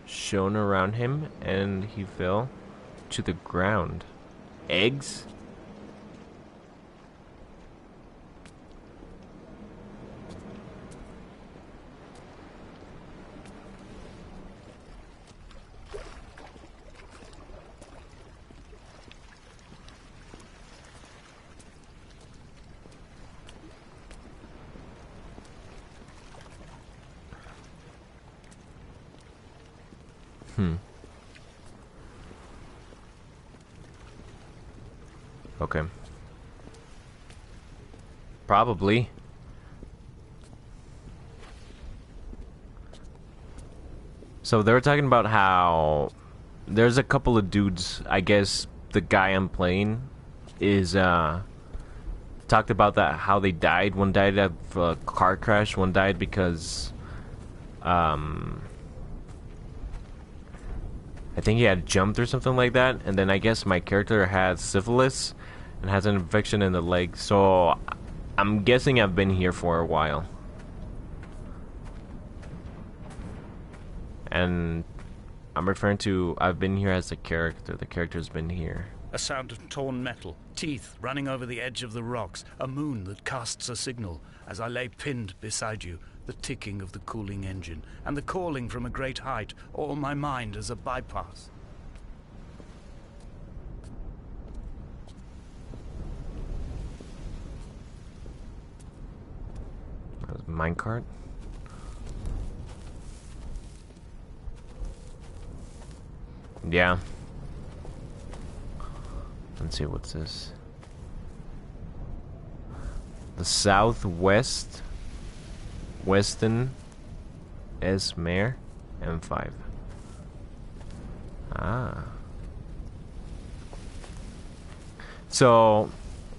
shone around him, and he fell to the ground. Eggs? Hmm. Okay. Probably. So they were talking about how there's a couple of dudes, I guess the guy I'm playing is talked about that how they died. One died of a car crash, one died because I think he had jumped or something like that, and then I guess my character has syphilis and has an infection in the leg. So I'm guessing I've been here for a while. And I'm referring to I've been here as the character. The character's been here. A sound of torn metal, teeth running over the edge of the rocks, a moon that casts a signal as I lay pinned beside you, the ticking of the cooling engine, and the calling from a great height, all my mind as a bypass. Minecart? Yeah. Let's see, what's this? The Southwest Weston Esmere M5. Ah. So,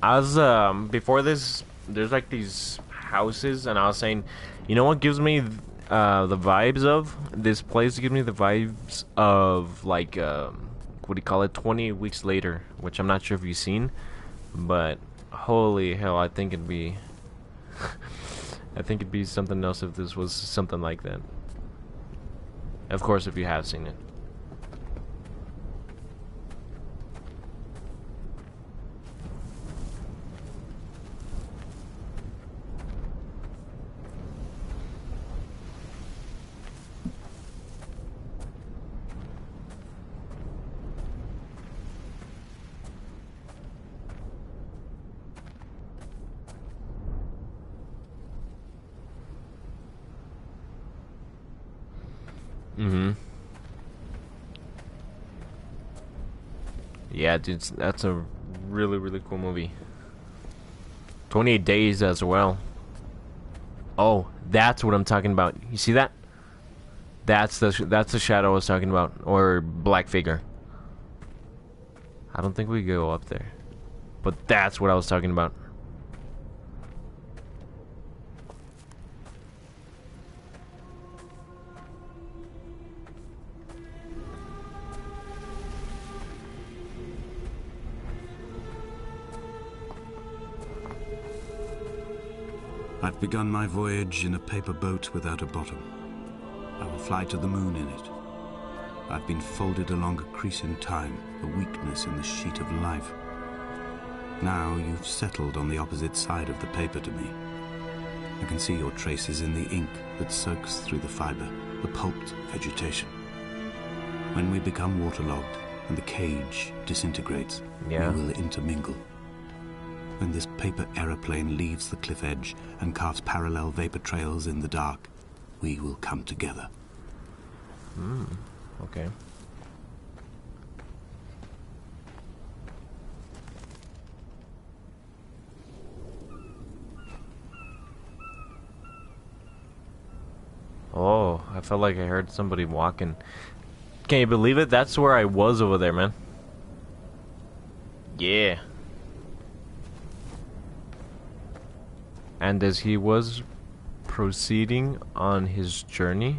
I was, before this, there's like these houses, and I was saying, you know what gives me the vibes of this place? Gives me the vibes of like what do you call it, 28 Weeks Later, which I'm not sure if you've seen, but holy hell, I think it'd be I think it'd be something else if this was something like that. Of course, if you have seen it. Yeah, dude, that's a really, really cool movie. 28 Days as well. Oh, that's what I'm talking about. You see that? That's the shadow I was talking about, or black figure. I don't think we go up there, but that's what I was talking about. I've begun my voyage in a paper boat without a bottom. I will fly to the moon in it. I've been folded along a crease in time, a weakness in the sheet of life. Now you've settled on the opposite side of the paper to me. I can see your traces in the ink that soaks through the fiber, the pulped vegetation. When we become waterlogged and the cage disintegrates, we will intermingle. When this paper aeroplane leaves the cliff edge and carves parallel vapor trails in the dark, we will come together. Okay. Oh, I felt like I heard somebody walking. Can you believe it? That's where I was over there, man. Yeah. And as he was proceeding on his journey,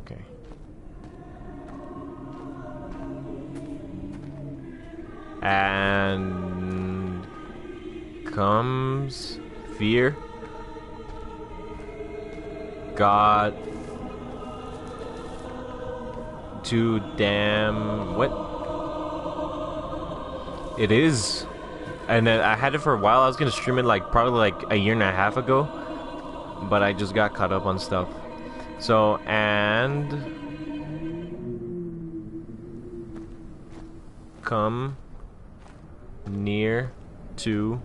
okay. And comes fear. God too damn... What? It is. And I had it for a while. I was gonna stream it like probably like a year and a half ago, but I just got caught up on stuff. So, and come near to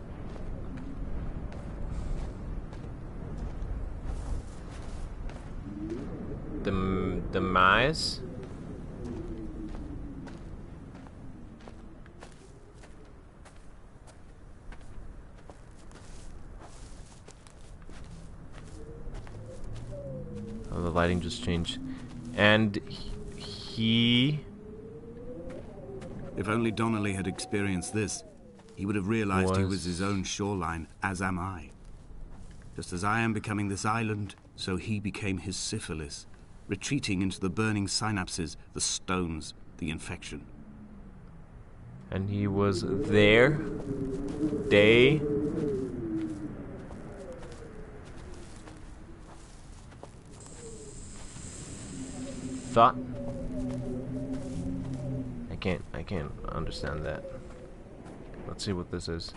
the demise. Oh, the lighting just changed. And he... If only Donnelly had experienced this, he would have realized he was his own shoreline, as am I. Just as I am becoming this island, so he became his syphilis, retreating into the burning synapses, the stones, the infection. And he was there. Day. Thought. I can't understand that. Let's see what this is.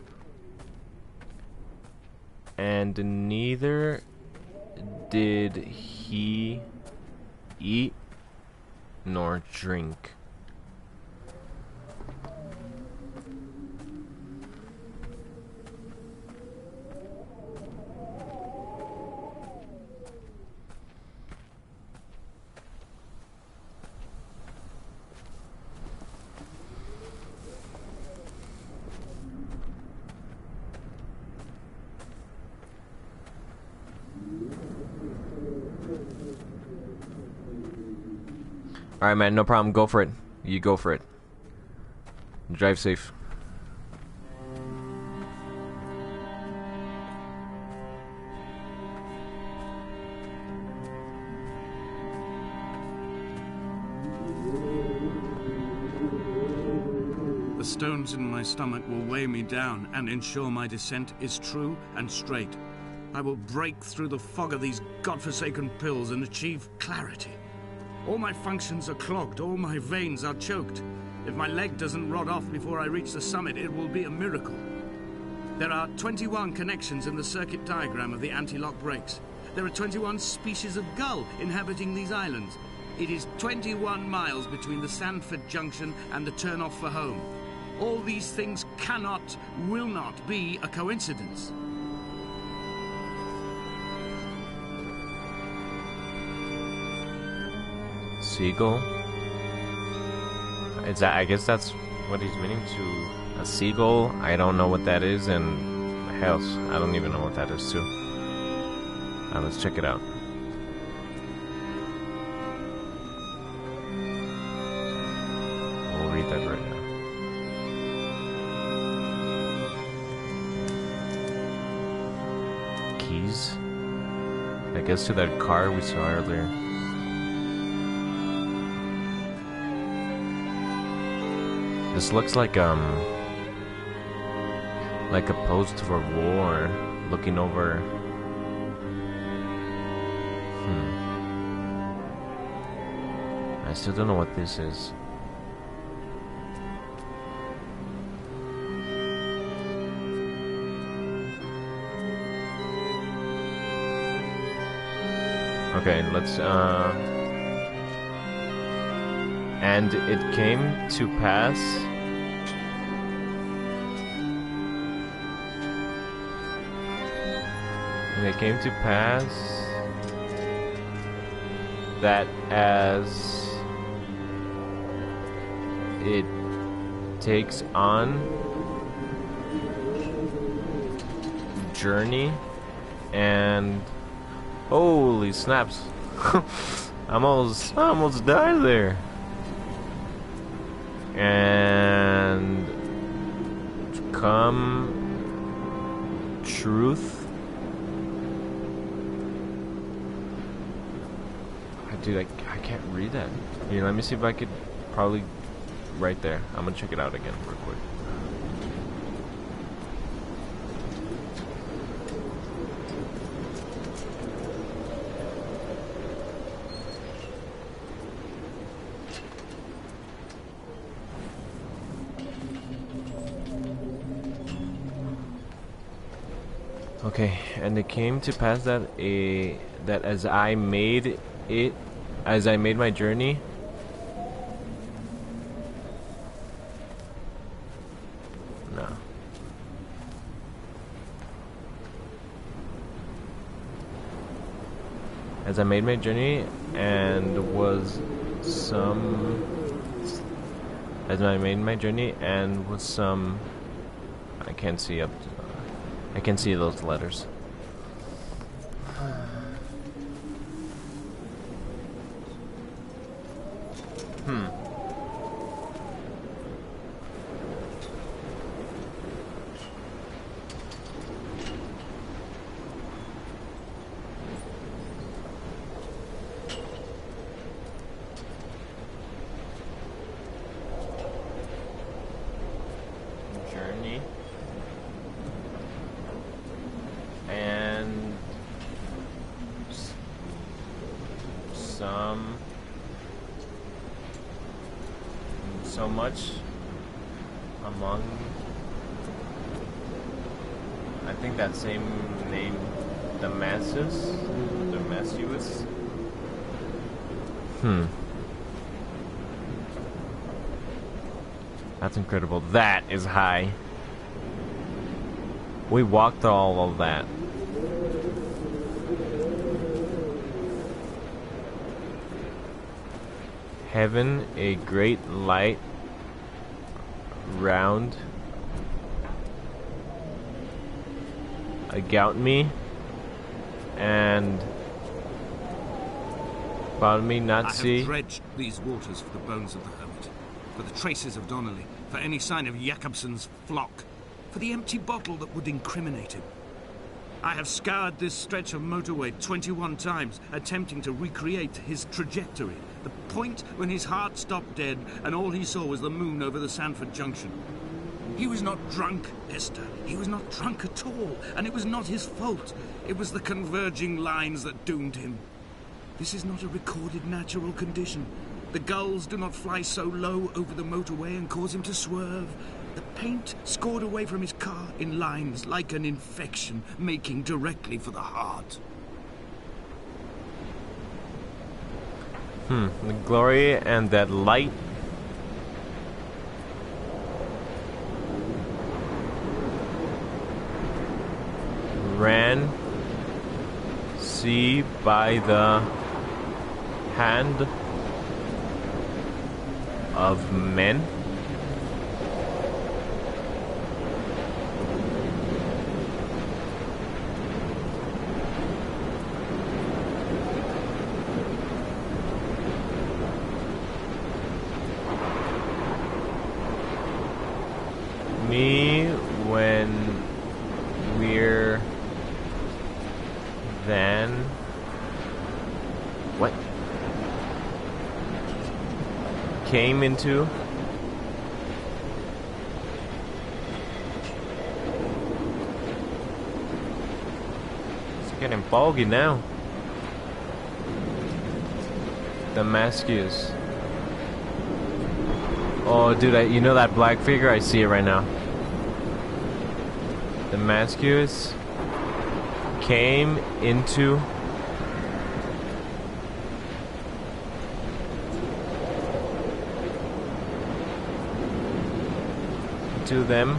And neither did he eat nor drink. Alright, man, no problem. Go for it. You go for it. Drive safe. The stones in my stomach will weigh me down and ensure my descent is true and straight. I will break through the fog of these godforsaken pills and achieve clarity. All my functions are clogged, all my veins are choked. If my leg doesn't rot off before I reach the summit, it will be a miracle. There are 21 connections in the circuit diagram of the anti-lock brakes. There are 21 species of gull inhabiting these islands. It is 21 miles between the Sandford Junction and the turnoff for home. All these things cannot, will not be a coincidence. Seagull? Is that, I guess that's what he's meaning to a seagull. I don't know what that is, and hell, I don't even know what that is too. Let's check it out. We'll read that right now. Keys? I guess to that car we saw earlier. This looks like a post for war, looking over. I still don't know what this is. Okay, let's and it came to pass that as it takes on journey and holy snaps. I almost died there. And come truth. Dude, I can't read that. Here, let me see if I could probably right there. I'm gonna check it out again real quick. Okay, and it came to pass that as I made my journey. No. As I made my journey and was some. As I made my journey and was some. I can't see up. I can see those letters. Journey. And so much among, I think that same name, Damascus. That's incredible. That is high. We walked all of that. Heaven, a great light round about me, and about me not see. I have dredged these waters for the bones of the hermit, for the traces of Donnelly, for any sign of Jakobsen's flock, for the empty bottle that would incriminate him. I have scoured this stretch of motorway 21 times, attempting to recreate his trajectory, the point when his heart stopped dead and all he saw was the moon over the Sanford Junction. He was not drunk, Esther. He was not drunk at all, and it was not his fault. It was the converging lines that doomed him. This is not a recorded natural condition. The gulls do not fly so low over the motorway and cause him to swerve. The paint scored away from his car in lines like an infection, making directly for the heart. The glory and that light. Ran, see by the hand of men. Me when we're then what came into it's getting foggy now. Damascus. Oh dude, you know that black figure? I see it right now. Damascus came into them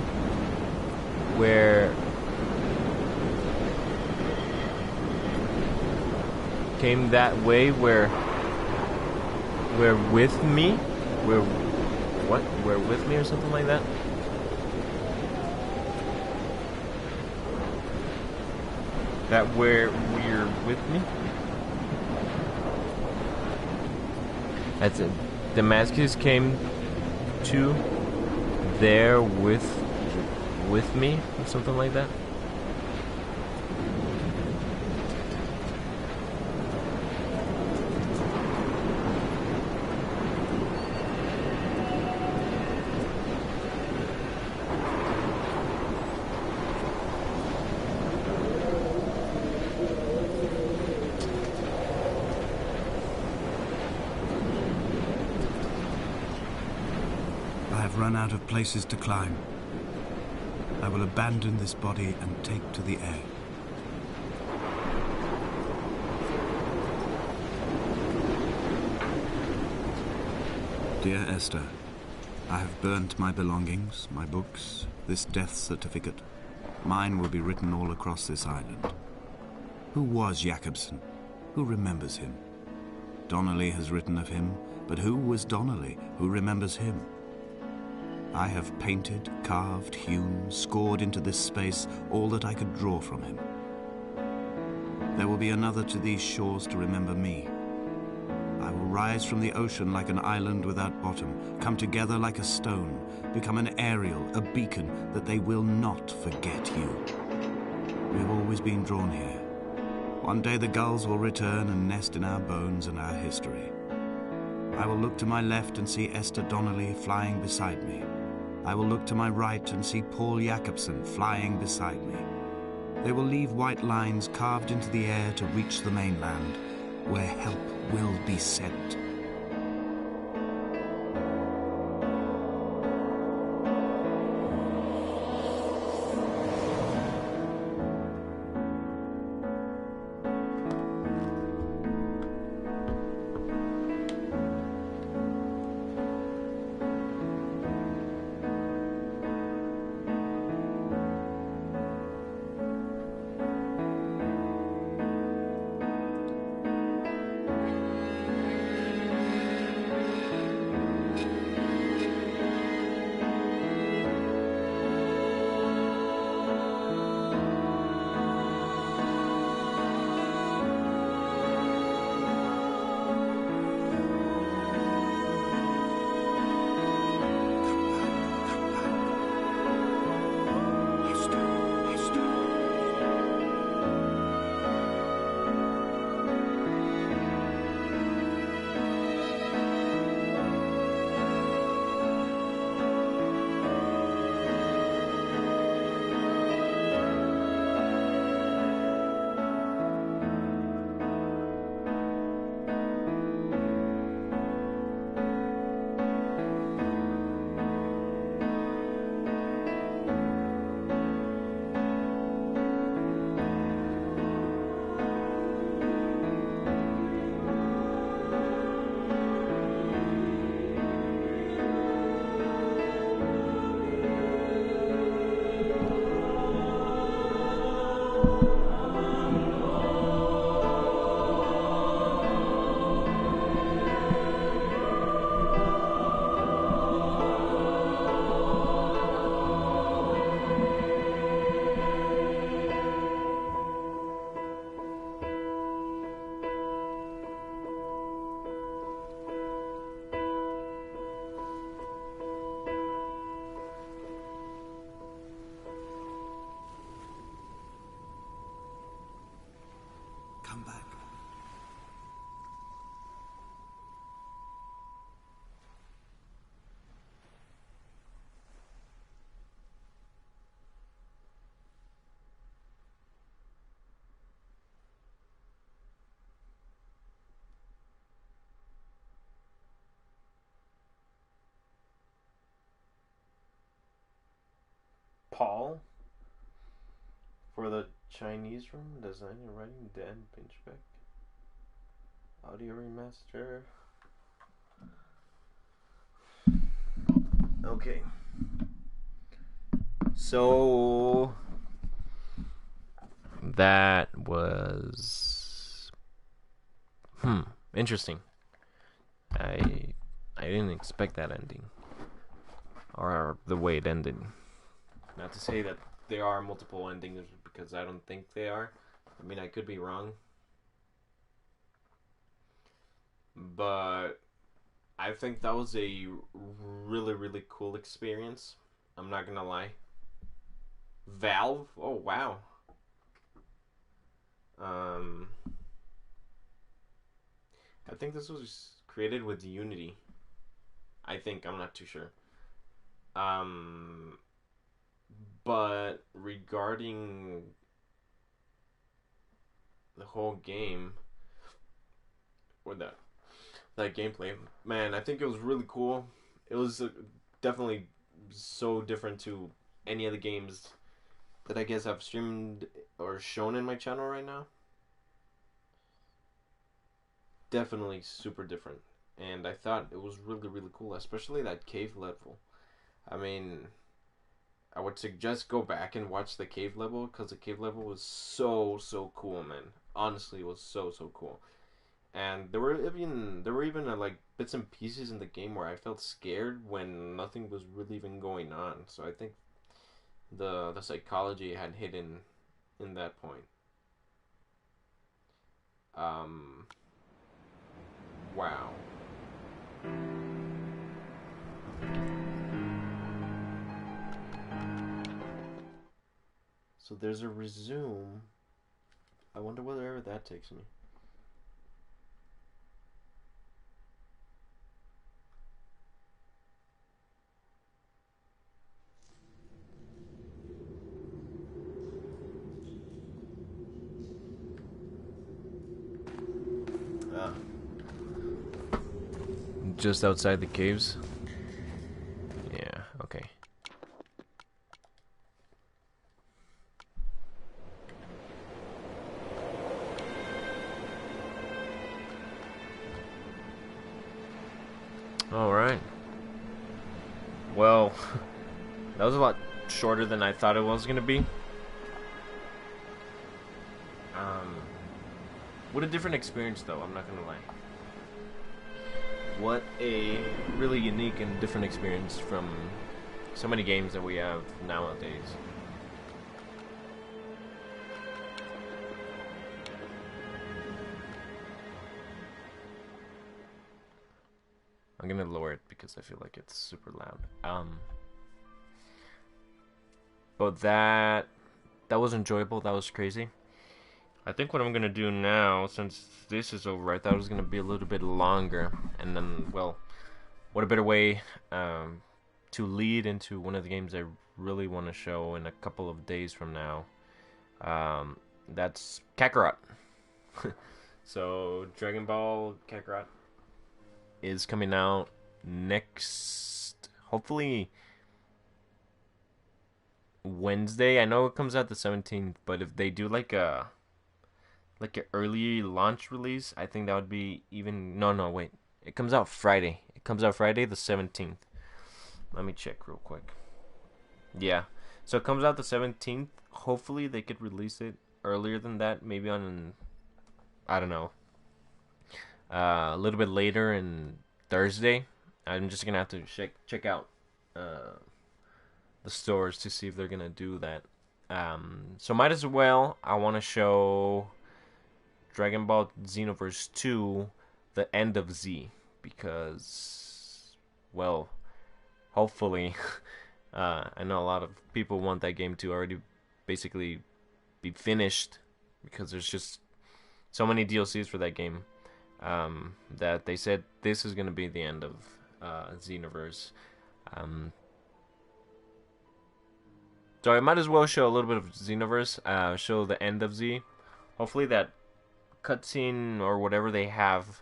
where came that way where with me where with me or something like that. That where we're with me. That's it. Damascus came to there with me or something like that. Run out of places to climb. I will abandon this body and take to the air. Dear Esther, I have burnt my belongings, my books, this death certificate. Mine will be written all across this island. Who was Jakobsen? Who remembers him? Donnelly has written of him, but who was Donnelly? Who remembers him? I have painted, carved, hewn, scored into this space all that I could draw from him. There will be another to these shores to remember me. I will rise from the ocean like an island without bottom, come together like a stone, become an aerial, a beacon, that they will not forget you. We have always been drawn here. One day the gulls will return and nest in our bones and our history. I will look to my left and see Esther Donnelly flying beside me. I will look to my right and see Paul Jakobsen flying beside me. They will leave white lines carved into the air to reach the mainland, where help will be sent. Come back. Paul for the Chinese room, design and writing, Dan Pinchbeck. Audio remaster. Okay. So that was interesting. I didn't expect that ending. Or the way it ended. Not to say that there are multiple endings, because I don't think they are. I mean, I could be wrong. But I think that was a really, really cool experience. I'm not gonna lie. Valve? Oh, wow. I think this was created with Unity. I think, I'm not too sure. But regarding the whole game, or that gameplay, man, I think it was really cool. It was definitely so different to any of the games that I guess I've streamed or shown in my channel right now. Definitely super different. and I thought it was really really cool, especially that cave level. I mean, I would suggest go back and watch the cave level because the cave level was so cool, man. Honestly, it was so cool. And there were even like bits and pieces in the game where I felt scared when nothing was really even going on. So I think the psychology had hidden in that point. Um, wow. So there's a resume. I wonder wherever that takes me. Ah, just outside the caves. Yeah. Okay. All right. Well, that was a lot shorter than I thought it was gonna be. Um, what a different experience, though. I'm not gonna lie. What a really unique and different experience from so many games that we have nowadays. I'm gonna lower it because I feel like it's super loud. But that was enjoyable. That was crazy. I think what I'm gonna do now, since this is over, I thought it was gonna be a little bit longer, and then, well, what a better way to lead into one of the games I really want to show in a couple of days from now. That's Kakarot. So Dragon Ball Kakarot is coming out next, hopefully Wednesday. I know it comes out the 17th, but if they do like an early launch release, I think that would be even. No, wait. It comes out Friday. It comes out Friday the 17th. Let me check real quick. Yeah. So it comes out the 17th. Hopefully they could release it earlier than that. Maybe on, I don't know, a little bit later in Thursday. I'm just going to have to check out the stores to see if they're going to do that. So might as well. I want to show Dragon Ball Xenoverse 2, the end of Z, because, well, hopefully, I know a lot of people want that game to already basically be finished, because there's just so many DLCs for that game, that they said this is going to be the end of Xenoverse. So I might as well show a little bit of Xenoverse, show the end of Z. Hopefully that cutscene or whatever they have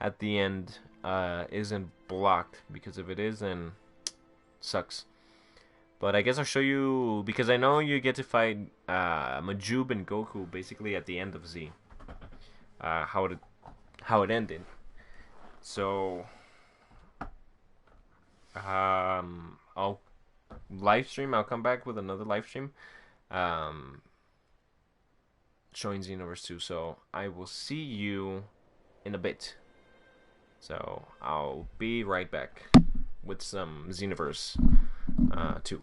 at the end isn't blocked, because if it is, then sucks. But I guess I'll show you, because I know you get to fight Majub and Goku basically at the end of Z. How it ended. So I'll live stream. I'll come back with another live stream. Showing Xenoverse 2. So I will see you in a bit. So I'll be right back with some Xenoverse 2.